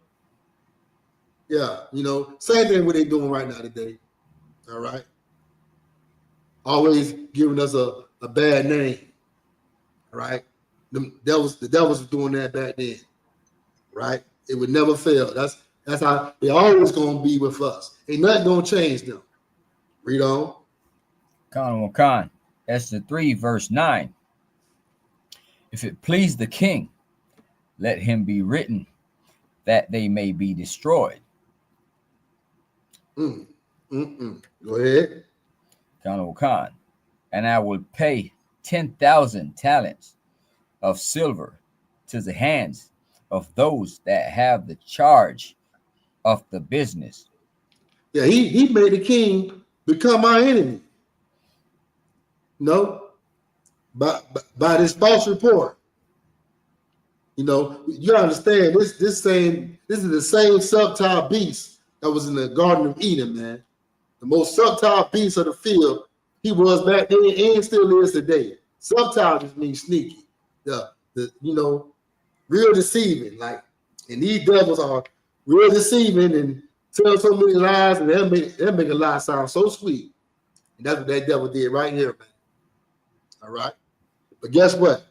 Yeah, you know, same thing what they doing right now today. All right. always giving us a bad name. Right? The devils were doing that back then. Right? It would never fail. That's how they always gonna be with us. Ain't nothing gonna change them. Read on. Khan, Esther 3, verse 9. If it please the king, let him be written that they may be destroyed. Go ahead. Khan, and I will pay 10,000 talents of silver to the hands of those that have the charge of the business. Yeah, he made the king become our enemy. No, by this false report. You know, you understand this is the same subtile beast that was in the Garden of Eden, man. The most subtile beast of the field. He was back then and still is today. Subtile just means sneaky. The real deceiving. Like, and these devils are real deceiving and tell so many lies, and they'll make a lie sound so sweet. And that's what that devil did right here, man. All right. But guess what?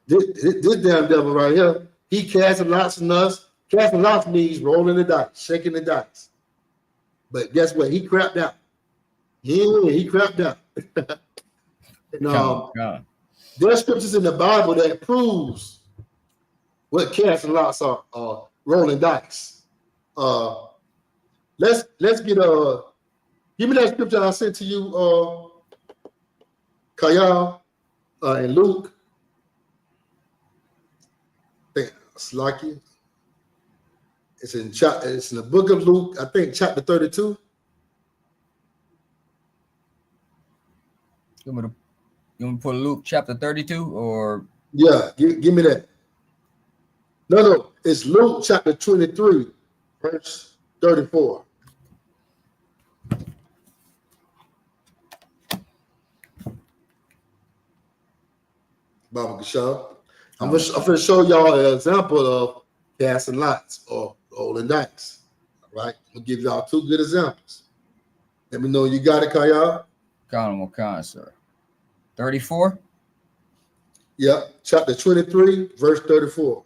This damn devil right here, he casting lots on us. Casting lots means rolling the dice, shaking the dice. But guess what? He crapped out. Yeah, he crapped out. And there's scriptures in the Bible that proves what casting lots are, rolling dice. Let's get give me that scripture I sent to you, Kayal, and Luke. It's lucky. It's in the book of Luke, I think, chapter 32. You want me to put Luke chapter 32 or? Yeah, give me that. No, it's Luke chapter 23, verse 34. Baba Gashal. I'm going to show y'all an example of casting lots or rolling dice. All right? I'm going to give y'all two good examples. Let me know you got it, Kayal. Khan, sir. 34? Yeah, chapter 23, verse 34.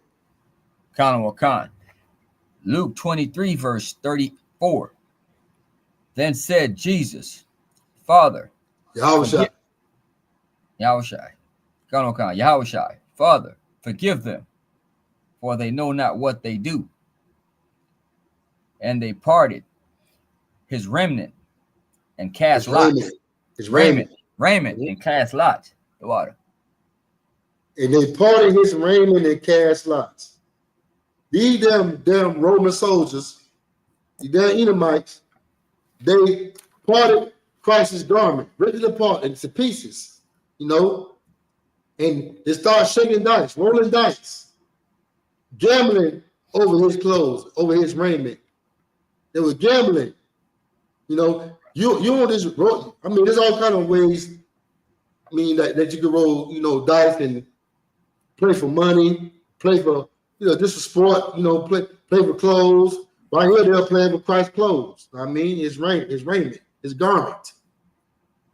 Khan. Luke 23, verse 34. Then said Jesus, Father. Yahushua. Yahushua. Father, forgive them, for they know not what they do. And they parted his remnant and cast lots. His raiment. And cast lots. The water. And they parted his raiment and cast lots. These damn Roman soldiers, the damn Edomites, they parted Christ's garment, ripped it apart into pieces, and they start shaking dice, rolling dice, gambling over his clothes, over his raiment. They were gambling. You want this. I mean, there's all kind of ways. I mean, that you can roll, dice and play for money, play for, just for sport. Play for clothes. Right here, they're playing for Christ's clothes. I mean, his raiment, his garment.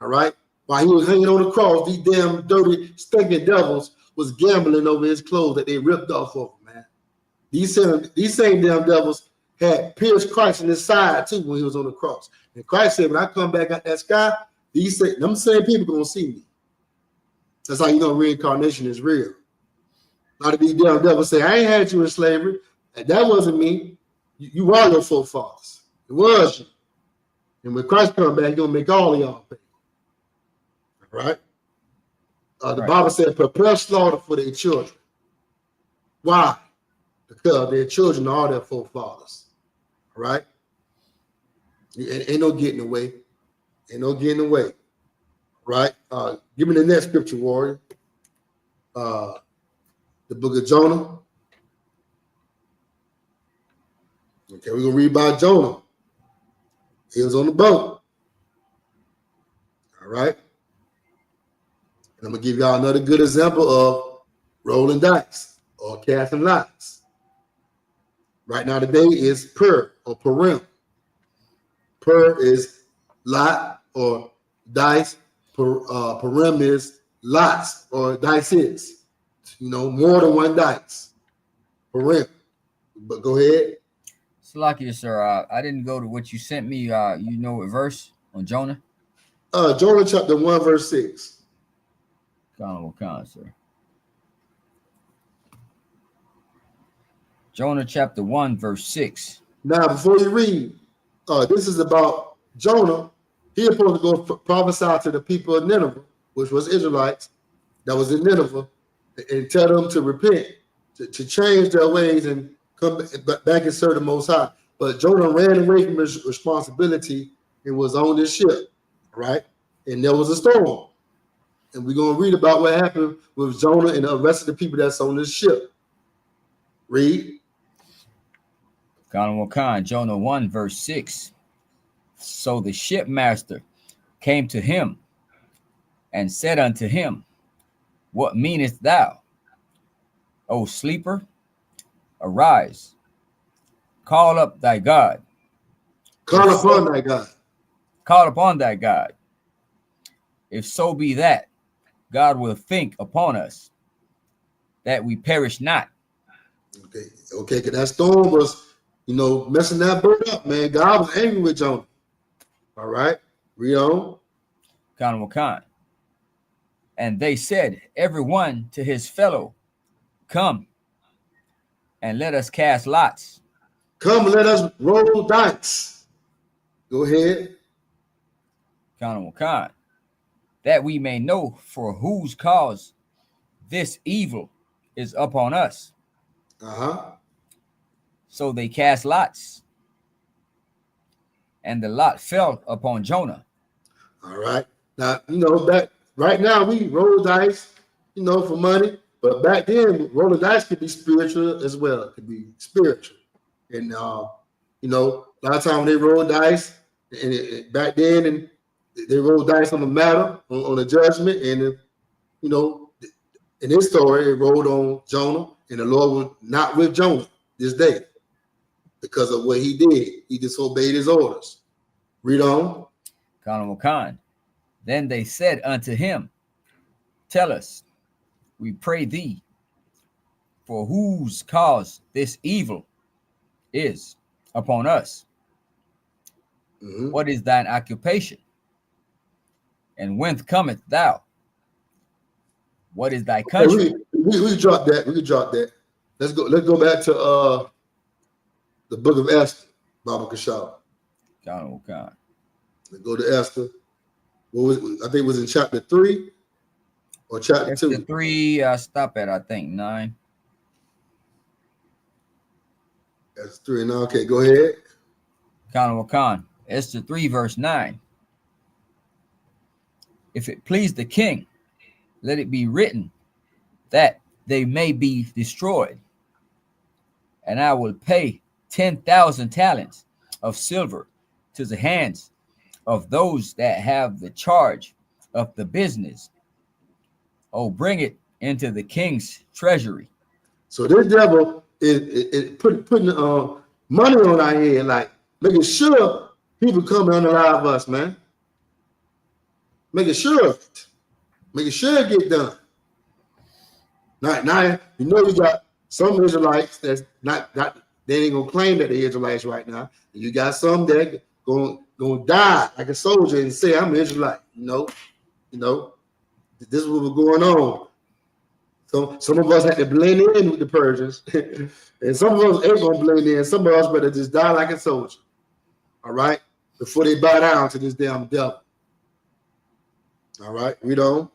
All right. While he was hanging on the cross, these damn dirty, stinking devils was gambling over his clothes that they ripped off of him, man. These same damn devils had pierced Christ in his side too when he was on the cross. And Christ said, when I come back out that sky, them same people gonna see me. That's how you know reincarnation is real. A lot of these damn devils say, I ain't had you in slavery. And that wasn't me. You are your forefathers. It was you. And when Christ come back, he's gonna make all of y'all pay. Right? The Bible said, prepare slaughter for their children. Why? Because their children are their forefathers. All right? Ain't no getting away. Right? Give me the next scripture, warrior. The book of Jonah. Okay, we're going to read about Jonah. He was on the boat. All right? And I'm going to give y'all another good example of rolling dice or casting lots. Right now today is Purim or Purim. Pur is lot or dice. Purim is lots or dices. More than one dice. Purim. But go ahead. Salakia, sir. I didn't go to what you sent me. You know what verse on Jonah? Jonah chapter 1, verse 6. Sir. Jonah chapter 1, verse 6. Now, before you read, this is about Jonah. He was supposed to go prophesy to the people of Nineveh, which was Israelites that was in Nineveh, and tell them to repent, to change their ways and come back and serve the Most High. But Jonah ran away from his responsibility and was on this ship, right? And there was a storm. And we're going to read about what happened with Jonah and the rest of the people that's on this ship. Read. Jonah 1, verse 6. So the shipmaster came to him and said unto him, What meanest thou, O sleeper? Arise, call up thy God. Call upon thy God. Call upon thy God. If so be that God will think upon us, that we perish not. Okay, because that storm was, messing that boat up, man. God was angry with Jonah. All right, read on. And they said, every one to his fellow, Come, and let us cast lots. Come, let us roll dice. Go ahead. That we may know for whose cause this evil is upon us. So they cast lots, and the lot fell upon Jonah. All right. Now, that right now we roll dice, for money. But back then, rolling dice could be spiritual as well. It could be spiritual. And, a lot of times they roll dice, and back then, and they roll dice on the matter, on the judgment. And, in this story, it rolled on Jonah, and the Lord was not with Jonah this day because of what he did. He disobeyed his orders. Read on. Then they said unto him, Tell us, we pray thee, for whose cause this evil is upon us. Mm-hmm. What is thine occupation? And whence cometh thou? What is thy country? We drop that. We can drop that. Let's go back to the book of Esther, Baba Kashaw. Let's go to Esther. I think it was in chapter 3 or chapter 2. 3, stop at, I think, 9. That's 3 now. Okay, go ahead. Esther 3, verse 9. If it please the king, let it be written that they may be destroyed. And I will pay 10,000 talents of silver to the hands of those that have the charge of the business. Oh, bring it into the king's treasury. So this devil is putting money on our head, like making sure people come and unalive us, man. Making sure of it. Making sure it get done. Now, you got some Israelites that's not they ain't gonna claim that they're Israelites right now. And you got some that gonna die like a soldier and say, I'm Israelite. This is what was going on. So some of us had to blend in with the Persians, and some of us ain't gonna blend in. Some of us better just die like a soldier. All right, before they bow down to this damn devil. All right, read on.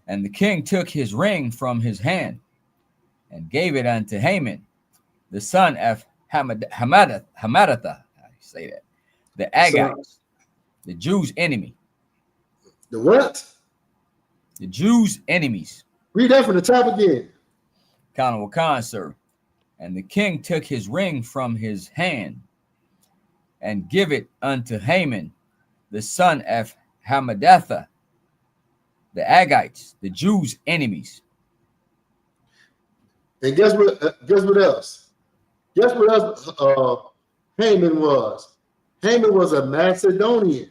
And the king took his ring from his hand and gave it unto Haman, the son of Hamadatha. I say that. The Agagites, the Jews' enemy. The what? The Jews' enemies. Read that from the top again. Sir. And the king took his ring from his hand and give it unto Haman, the son of Hamadatha, the Agagites, the Jews' enemies. And guess what else? Guess what else Haman was? Haman was a Macedonian.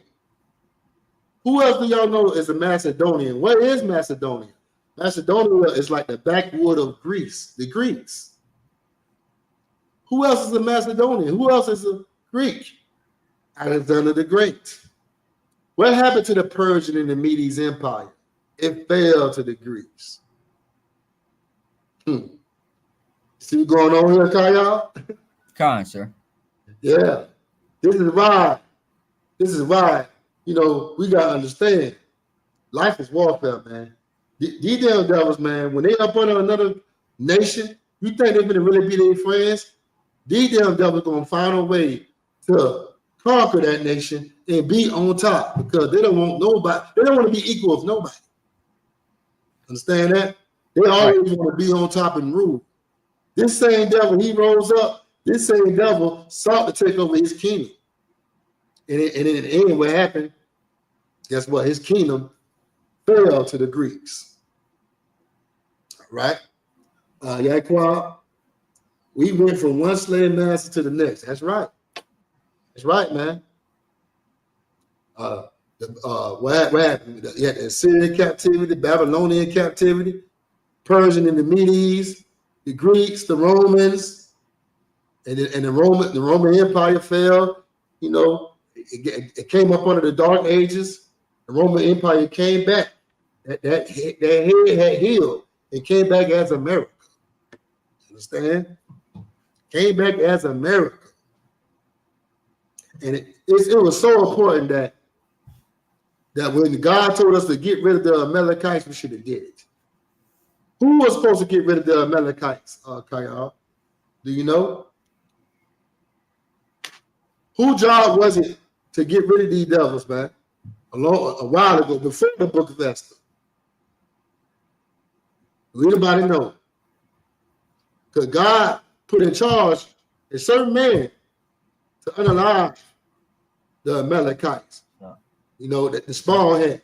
Who else do y'all know is a Macedonian? What is Macedonia? Macedonia is like the backwood of Greece, the Greeks. Who else is a Macedonian? Who else is a Greek? Alexander the Great. What happened to the Persian and the Medes Empire? It fell to the Greeks. See what's going on here, Kaya? Con, sir. Yeah. This is why, we got to understand. Life is warfare, man. These damn devils, man, when they up under another nation, you think they're going to really be their friends? These damn devils going to find a way to conquer that nation and be on top because they don't want nobody. They don't want to be equal with nobody. Understand that? They always want to be on top and rule. This same devil, he rose up. This same devil sought to take over his kingdom. And in the end, what happened? Guess what? His kingdom fell to the Greeks. All right? Yaquan, we went from one slave master to the next. That's right. That's right, man. What happened? You had the Assyrian captivity, the Babylonian captivity, Persian and the Medes, the Greeks, the Romans, and the Roman Empire fell. It came up under the Dark Ages. The Roman Empire came back. That head had healed. It came back as America. Understand? Came back as America. And it was so important that when God told us to get rid of the Amalekites, we should have did it. Who was supposed to get rid of the Amalekites, Kayal? Do you know? Whose job was it to get rid of these devils, man? A while ago, before the book of Esther. Do anybody know? Because God put in charge a certain man to unalive the Amalekites. The small head.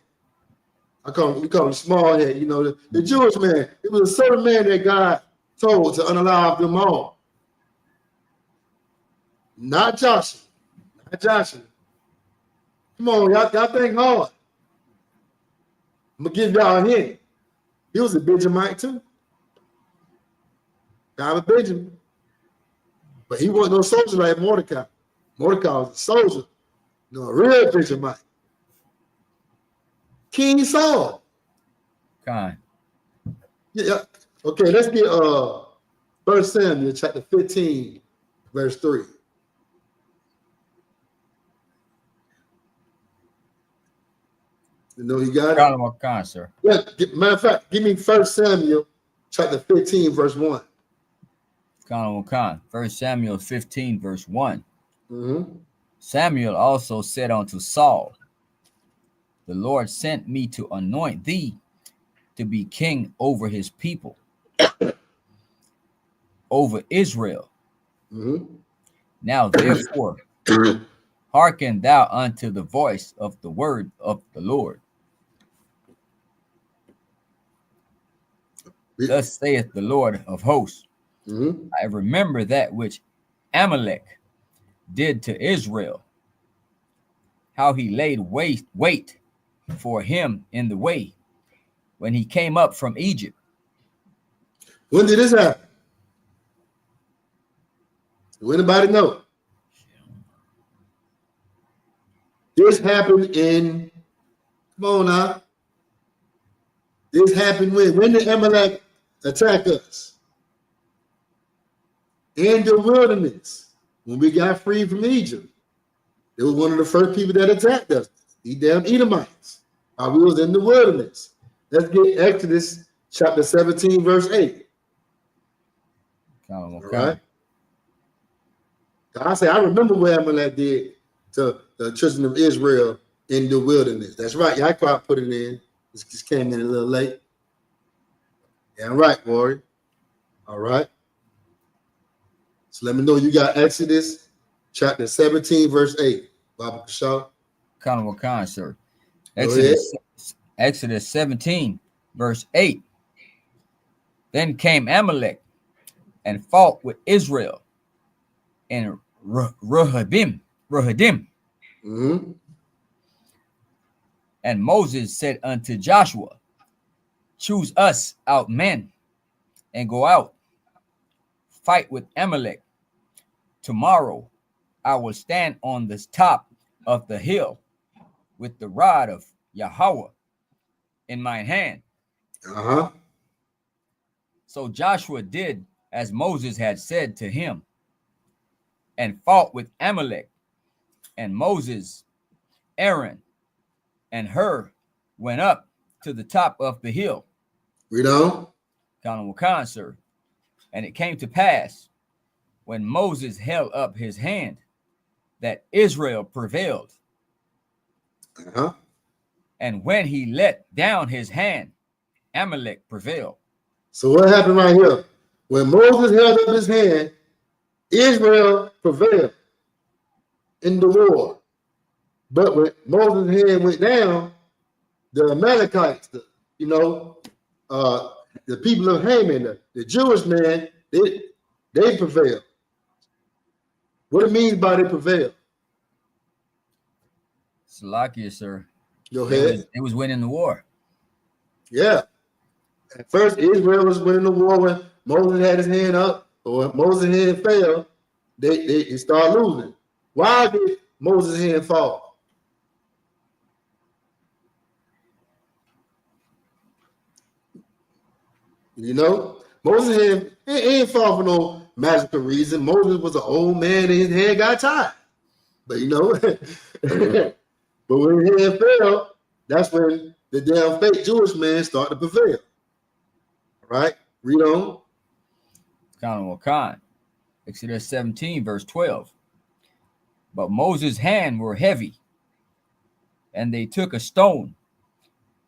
We call him small head. The Jewish man. It was a certain man that God told to unalive them all. Not Joshua. Not Joshua. Come on, y'all think hard. I'm gonna give y'all a hint. He was a Benjamite too. God was Benjamin. But he wasn't no soldier like Mordecai. Mordecai was a soldier. A real Benjamite. King Saul. Con. Yeah. Okay, let's get 1 Samuel chapter 15, verse 3. You got it? Con, sir. Yeah, matter of fact, give me 1 Samuel chapter 15, verse 1. Con. 1 Samuel 15, verse 1. Mm-hmm. Samuel also said unto Saul, the Lord sent me to anoint thee to be king over his people, over Israel. Mm-hmm. Now therefore, hearken thou unto the voice of the word of the Lord. Thus saith the Lord of hosts, I remember that which Amalek did to Israel, how he laid wait for him in the way when he came up from Egypt. When did this happen? Do anybody know? This happened come on now. This happened when did Amalek attack us? In the wilderness, when we got free from Egypt. They was one of the first people that attacked us. These damn Edomites. While we was in the wilderness. Let's get Exodus chapter 17, verse 8. All right. God said, I remember what Amalek did to the children of Israel in the wilderness. That's right. Yaquan put it in. This just came in a little late. Yeah, right, warrior. All right. So let me know you got Exodus chapter 17, verse 8. Baba Kashaw. Khan, sir. Exodus 17, verse 8. Then came Amalek and fought with Israel in Rehodim. Mm-hmm. And Moses said unto Joshua, choose us out men, and go out, fight with Amalek. Tomorrow I will stand on the top of the hill with the rod of Yahweh in my hand. Uh-huh. So Joshua did as Moses had said to him, and fought with Amalek. And Moses, Aaron, and Hur went up to the top of the hill. Read on. Wakan, sir. And it came to pass, when Moses held up his hand, that Israel prevailed. Uh-huh. And when he let down his hand, Amalek prevailed. So what happened right here? When Moses held up his hand, Israel prevailed in the war. But when Moses' hand went down, the Amalekites, the people of Haman, the Jewish man, they prevailed. What it means by they prevailed? Salakia, sir. Go ahead. It was winning the war. Yeah. At first, Israel was winning the war when Moses had his hand up, or when Moses' hand fell, they started losing. Why did Moses' hand fall? Moses' hand ain't fall for no magical reason. Moses was an old man and his hand got tied. But but when his hand fell, that's when the damn fake Jewish man started to prevail. All right, read on. Wakan. Exodus 17, verse 12. But Moses' hand were heavy, and they took a stone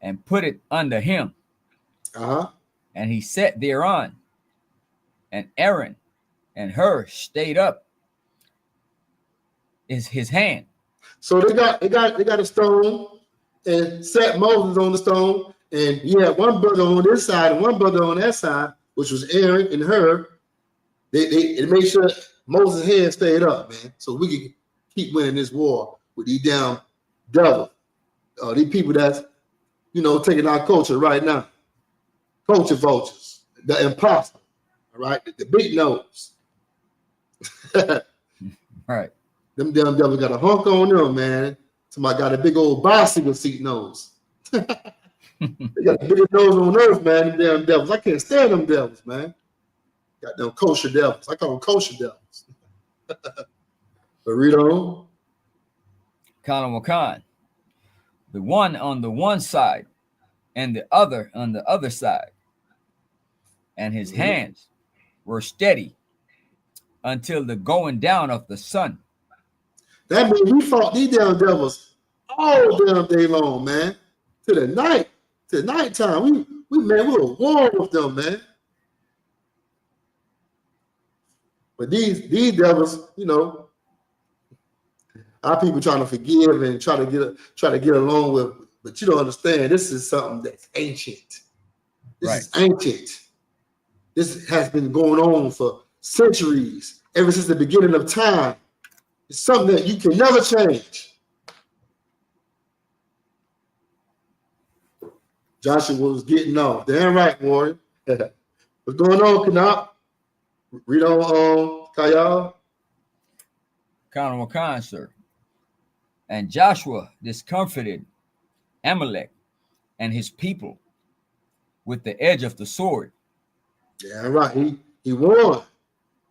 and put it under him. Uh-huh. And he sat thereon, and Aaron and Hur stayed up his hand. So they got a stone and set Moses on the stone, and you had one brother on this side and one brother on that side, which was Aaron and Hur. They made sure Moses' hand stayed up, man, so we could keep winning this war with these damn devils, these people that's taking our culture right now, culture vultures, the imposter, all right, the big nose. Right. Them damn devils got a hunk on them, man. Somebody got a big old bicycle seat nose. They got the biggest nose on earth, man. Them damn devils. I can't stand them devils, man. Got them kosher devils. I call them kosher devils. But read on. Wakan. The one on the one side and the other on the other side. And his hands were steady until the going down of the sun. That means we fought these damn devils all damn day long, man. To the nighttime. We were war with them, man. But these devils, our people trying to forgive and try to get along with, but you don't understand. This is something that's ancient. This is ancient. This has been going on for centuries, ever since the beginning of time. It's something that you can never change. Joshua was getting off. Damn right, Warren. What's going on, Kanop? Read on, Kayal. Wakan, sir. And Joshua discomfited Amalek and his people with the edge of the sword. Yeah, right. He won.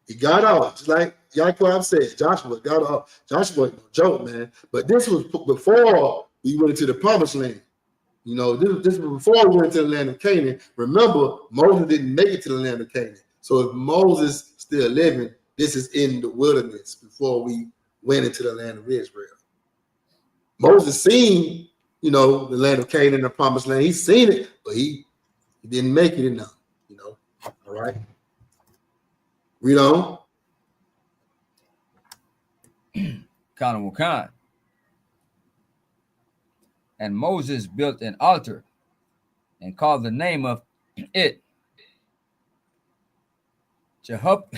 He got off. Just like Yaakov said, Joshua got off. Joshua wasn't no joke, man. But this was before we went into the promised land. This was before we went into the land of Canaan. Remember, Moses didn't make it to the land of Canaan. So if Moses still living, this is in the wilderness before we went into the land of Israel. Moses seen, the land of Canaan, the promised land. He's seen it, but he didn't make it enough, All right. Read on. Wakan. And Moses built an altar and called the name of it Jehovah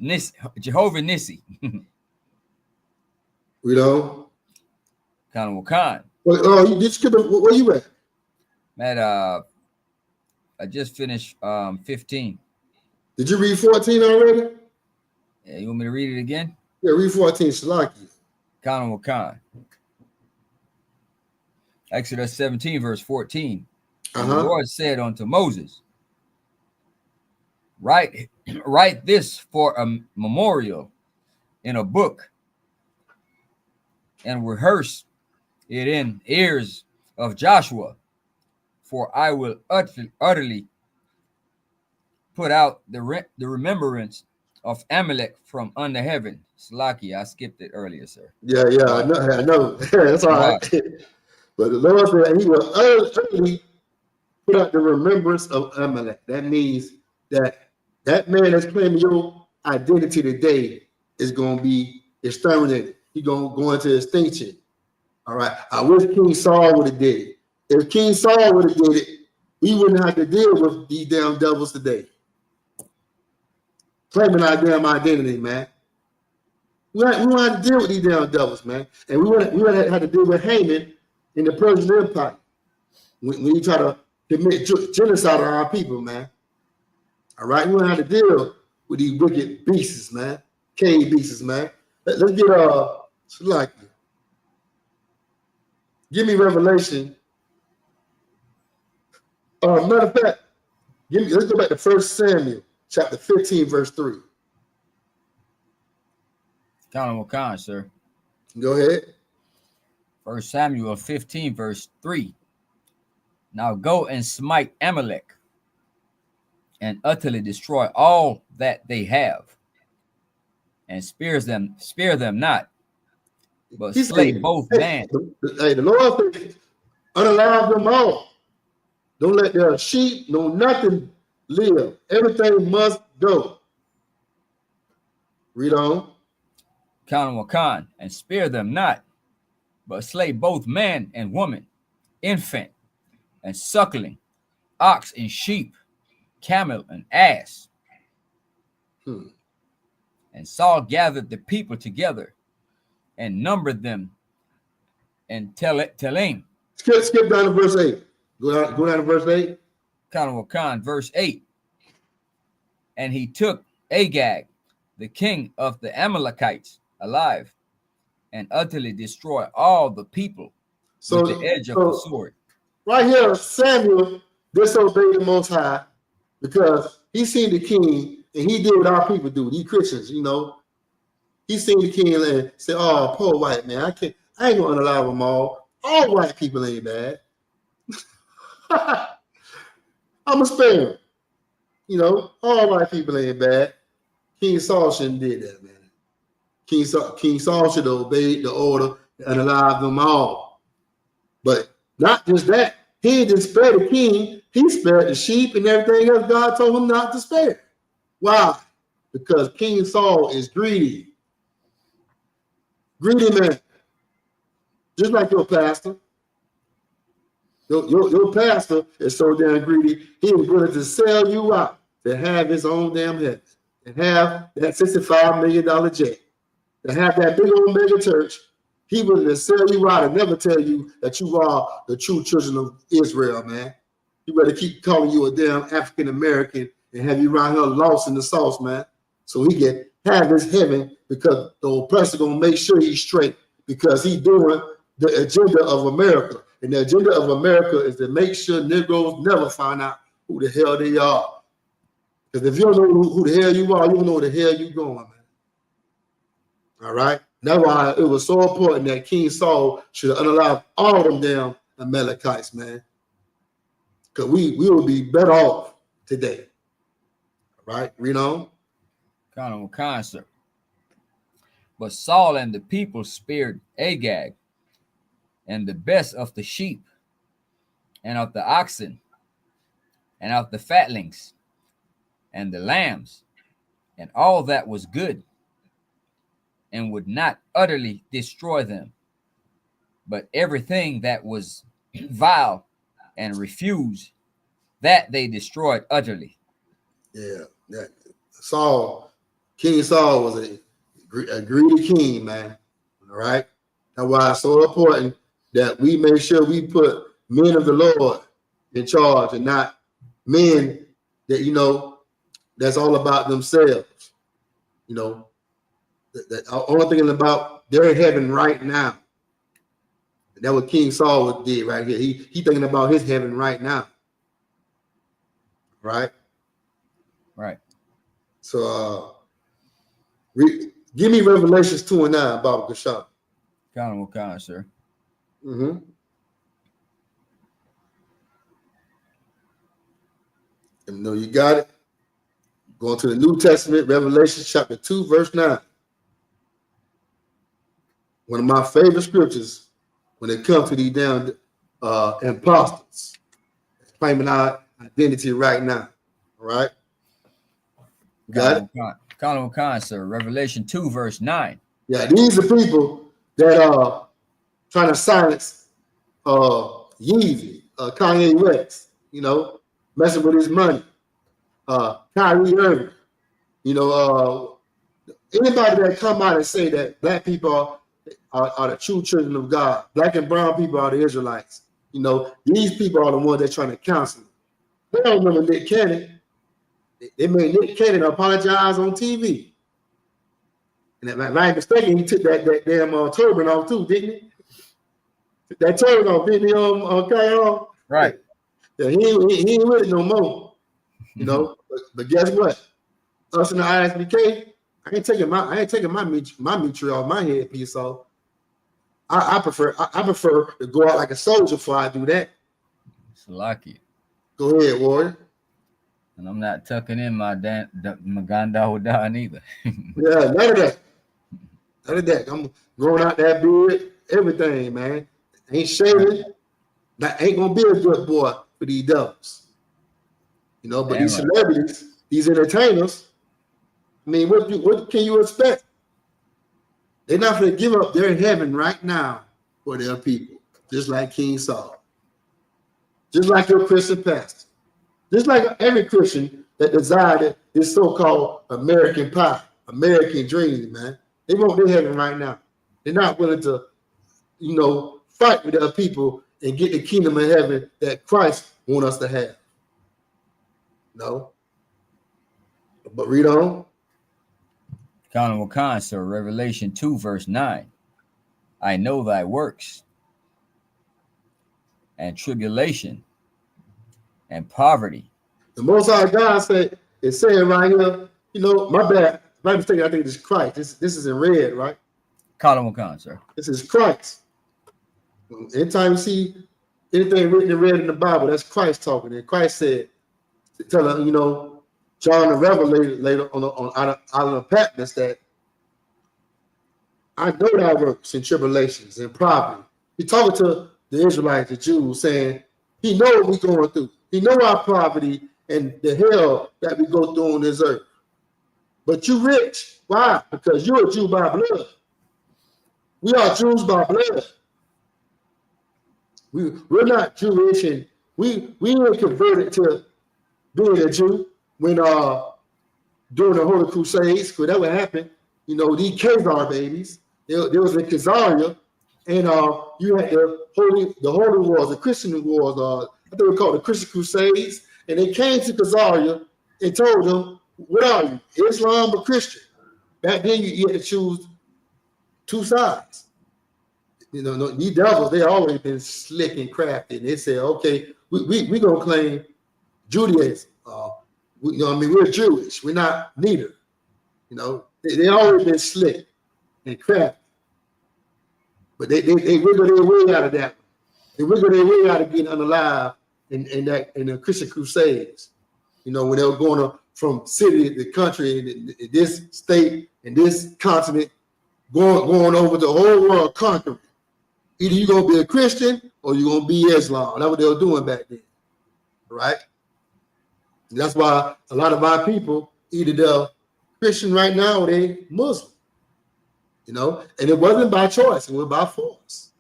Nissi. Read on. Khan Wakan. Oh, you did skip it. Where you at? Man, I just finished 15. Did you read 14 already? Yeah, you want me to read it again? Yeah, read 14, Shalaki. Khan Wakan. Exodus 17, verse 14. And the Lord said unto Moses, write this for a memorial in a book, and rehearse it in ears of Joshua, for I will utterly put out the remembrance of Amalek from under heaven. Slaki, I skipped it earlier, sir. Yeah, I know. That's all right. But the Lord said he will utterly put out the remembrance of Amalek. That means that man that's claiming your identity today is going to be exterminated. He's going to go into extinction. All right. I wish King Saul would have did it. If King Saul would have did it, we wouldn't have to deal with these damn devils today. Claiming our damn identity, man. We don't have to deal with these damn devils, man. And we would have to deal with Haman in the Persian Empire when he try to commit genocide on our people, man. All right, we don't have to deal with these wicked beasts, man. Cave beasts, man. Let's get like, give me Revelation. Matter of fact, let's go back to 1 Samuel chapter 15, verse 3. Khan Wakan, sir. Go ahead. 1 Samuel 15, verse 3. Now go and smite Amalek and utterly destroy all that they have, and spare them not, but slay both man. The Lord said, unalive them all. Don't let their sheep, no nothing live. Everything must go. Read on. Khan Wakan, and spare them not, but slay both man and woman, infant and suckling, ox and sheep, camel and ass. And Saul gathered the people together and numbered them in Telaim. Skip down to verse 8. Go down to verse 8. Khan Wakan, verse 8. And he took Agag, the king of the Amalekites, alive, and utterly destroyed all the people with the edge of the sword. Right here, Samuel disobeyed the Most High because he seen the king and he did what our people do. These Christians, you know, he seen the king and said, "Oh, poor white man, I ain't gonna unalive them all. All white people ain't bad. I'm a spare them. You know, all white people ain't bad." King Saul shouldn't did that, man. King Saul should have obeyed the order and unalive them all. But not just that, he didn't spare the king, he spared the sheep and everything else God told him not to spare. Why? Because King Saul is greedy. Greedy man. Just like your pastor. Your pastor is so damn greedy, he was willing to sell you out to have his own damn heaven, and have that $65 million jet, to have that big old mega church. He was to sell you out and never tell you that you are the true children of Israel, man. He better keep calling you a damn African American and have you around here lost in the sauce, man. So he can have his heaven because the oppressor gonna make sure he's straight because he's doing the agenda of America. And the agenda of America is to make sure Negroes never find out who the hell they are. Because if you don't know who the hell you are, you don't know where the hell you going, man. All right? That's why it was so important that King Saul should have unalived all of them damn Amalekites, man. Because we would be better off today. All right? Read on. Khan, sir. But Saul and the people spared Agag and the best of the sheep and of the oxen and of the fatlings and the lambs and all that was good, and would not utterly destroy them, but everything that was vile and refused, that they destroyed utterly. Yeah, King Saul was a greedy king, man. All right, That's why it's so important that we make sure we put men of the Lord in charge and not men that, you know, that's all about themselves. You know, that only thinking about they're in heaven right now. That's what King Saul did right here. He thinking about his heaven right now. Right? Right. So give me Revelations 2 and 9 about Gasham. Khan, sir. Mm-hmm. And know you got it. Going to the New Testament, Revelation chapter 2, verse 9. One of my favorite scriptures when it comes to these damn imposters claiming our identity right now. All right? Got it? Khan, sir. Revelation 2, verse 9. Yeah, these are people that are trying to silence Yeezy, Kanye West, you know, messing with his money. Kyrie Irving, you know, anybody that come out and say that black people are the true children of God, black and brown people are the Israelites. You know, these people are the ones that trying to counsel. They don't remember Nick Cannon. They made Nick Cannon apologize on TV. And if I'm not mistaken, he took that damn turban off too, didn't he? That turban off, didn't he? Okay, Right. Yeah, he ain't with it no more. You know, but guess what? Us in the ISBK, I ain't taking my meat off my headpiece off. I prefer to go out like a soldier before I do that. Salaki. Go ahead, warrior. And I'm not tucking in my Maganda Hodan either. Yeah, none of that. None of that. I'm growing out that beard, everything, man. Ain't shaving. That ain't gonna be a good boy for these devils. You know, but Damn these right. celebrities, these entertainers, I mean, what can you expect? They're not going to give up their heaven right now for their people, just like King Saul, just like your Christian pastor, just like every Christian that desired this so-called American pie, American dream, man. They want their heaven right now. They're not willing to, you know, fight with other people and get the kingdom of heaven that Christ wants us to have. No. But read on. Khan, sir. Revelation 2, verse 9. I know thy works and tribulation and poverty. The Most High God is saying right here, you know, my bad. My mistake, I think this is Christ. This is in red, right? Khan, sir. This is Christ. Anytime you see anything written in red in the Bible, that's Christ talking. And Christ said, tell him, you know, John the Revelator later on out of Patmos that I know thy works and tribulations and poverty. He talking to the Israelites, the Jews, saying he know what we're going through. He know our poverty and the hell that we go through on this earth. But you rich. Why? Because you're a Jew by blood. We are Jews by blood. We're not Jewish, and we ain't converted to being a Jew when during the Holy Crusades, because that would happen. You know, these Khazar babies, there was a Khazaria, and you had the Holy Wars, the Christian Wars, I think we called the Christian Crusades, and they came to Khazaria and told them, what are you, Islam or Christian? Back then, you had to choose two sides. You know, these devils, they always been slick and crafty. And they said, okay, we gonna claim Judaism. You know, I mean, we're Jewish. We're not neither. You know, they always been slick and crafty. But they wiggle their way out of that. They wiggle their way out of being unalive in the Christian Crusades. You know, when they were going from city to country, in this state, in this continent, going over the whole world conquering. Either you're going to be a Christian or you're going to be Islam. That's what they were doing back then, right? And that's why a lot of our people, either they're Christian right now or they Muslim, you know? And it wasn't by choice. It was by force.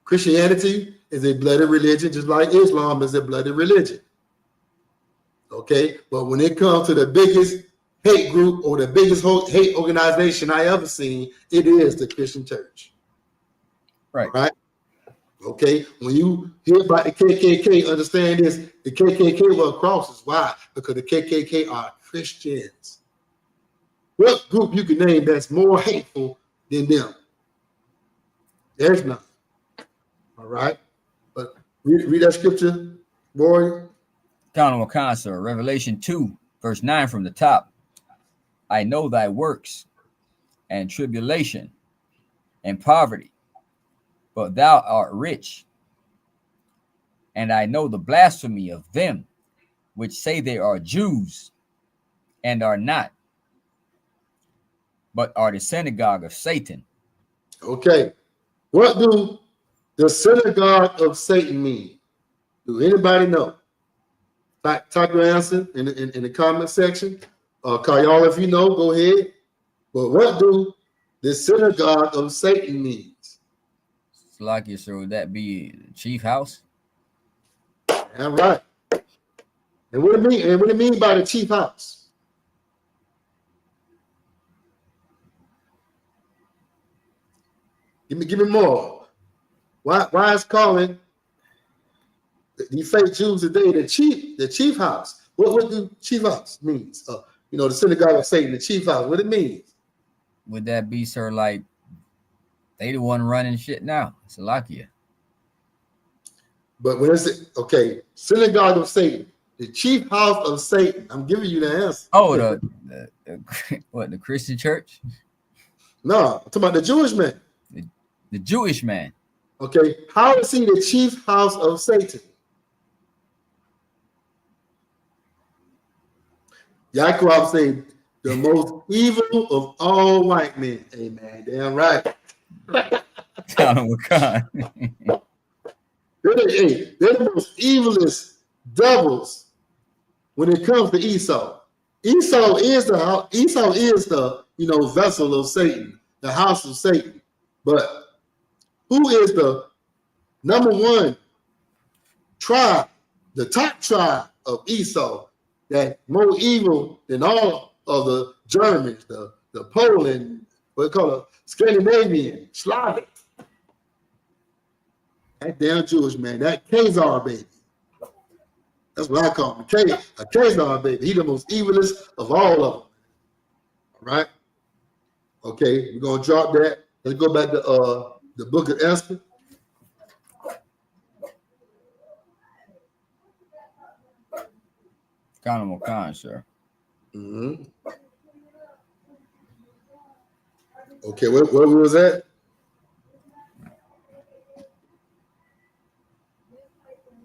Christianity is a bloody religion, just like Islam is a bloody religion, okay? But when it comes to the biggest hate group or the biggest hate organization I ever seen, it is the Christian church. Right. All right. Okay. When you hear about the KKK, understand this: the KKK were crosses. Why? Because the KKK are Christians. What group you can name that's more hateful than them? There's none. All right. But read that scripture, boy. Count on sir. Revelation 2, verse 9 from the top. I know thy works and tribulation and poverty, but thou art rich. And I know the blasphemy of them which say they are Jews and are not, but are the synagogue of Satan. Okay. What do the synagogue of Satan mean? Do anybody know? Type your answer in the comment section. Call y'all if you know, go ahead. But what do the synagogue of Satan means? Salakia, sir, would that be chief house? All right. And what do it mean by the chief house? Give me more. Why is calling these fake Jews today the chief house? What do chief house means? The synagogue of Satan, the chief house. What it means? Would that be, sir, like they the one running shit now? Salakia. But when it's okay, synagogue of Satan, the chief house of Satan. I'm giving you the answer. Oh, the Christian church? No, I'm talking about the Jewish man. The Jewish man. Okay, how is he the chief house of Satan? Yaakov said, the most evil of all white men. Amen. Damn right. Count on Wakan. They're the most evilest devils when it comes to Esau. Esau is the vessel of Satan, the house of Satan. But who is the number one tribe, the top tribe of Esau, that more evil than all of the Germans, the Poland, what they call it, Scandinavian, Slavic? That damn Jewish man, that Khazar baby. That's what I call him, a Khazar baby. He's the most evilest of all of them. All right? Okay, we're going to drop that. Let's go back to the book of Esther. Count on Wakan, sir. Mm-hmm. Okay, where was that?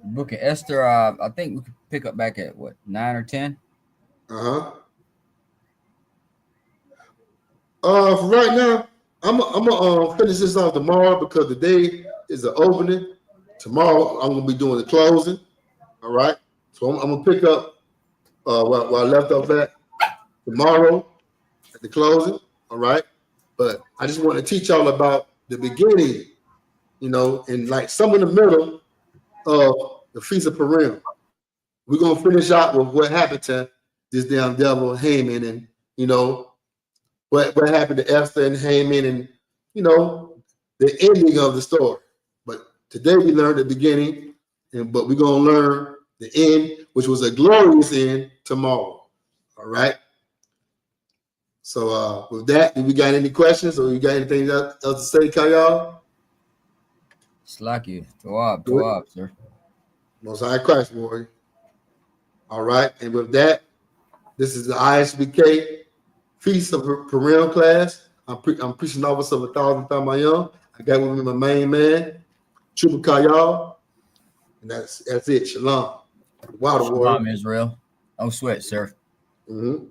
Book of Esther, I think we could pick up back at what, 9 or 10? For right now, I'm gonna finish this off tomorrow because today is the opening. Tomorrow I'm gonna be doing the closing. All right, so I'm gonna pick up where I left off at tomorrow at the closing. All right, but I just want to teach y'all about the beginning, and like some in the middle of the Feast of Purim. We're gonna finish out with what happened to this damn devil Haman, and what happened to Esther and Haman, and the ending of the story. But today we learned the beginning, but we're gonna learn the end, which was a glorious end tomorrow. All right. So with that, do we got any questions or you got anything else to say, Kayal? Slakia, Toab, sir. Most High Christ, warrior. All right, and with that, this is the ISBK Feast of Purim class. I'm preaching officer of 1,000 Tamayam. I got with me my main man, Chuba Kayal, and that's it. Shalom. Water warrior. Shalom, Israel. No sweat, sir. Mm-hmm.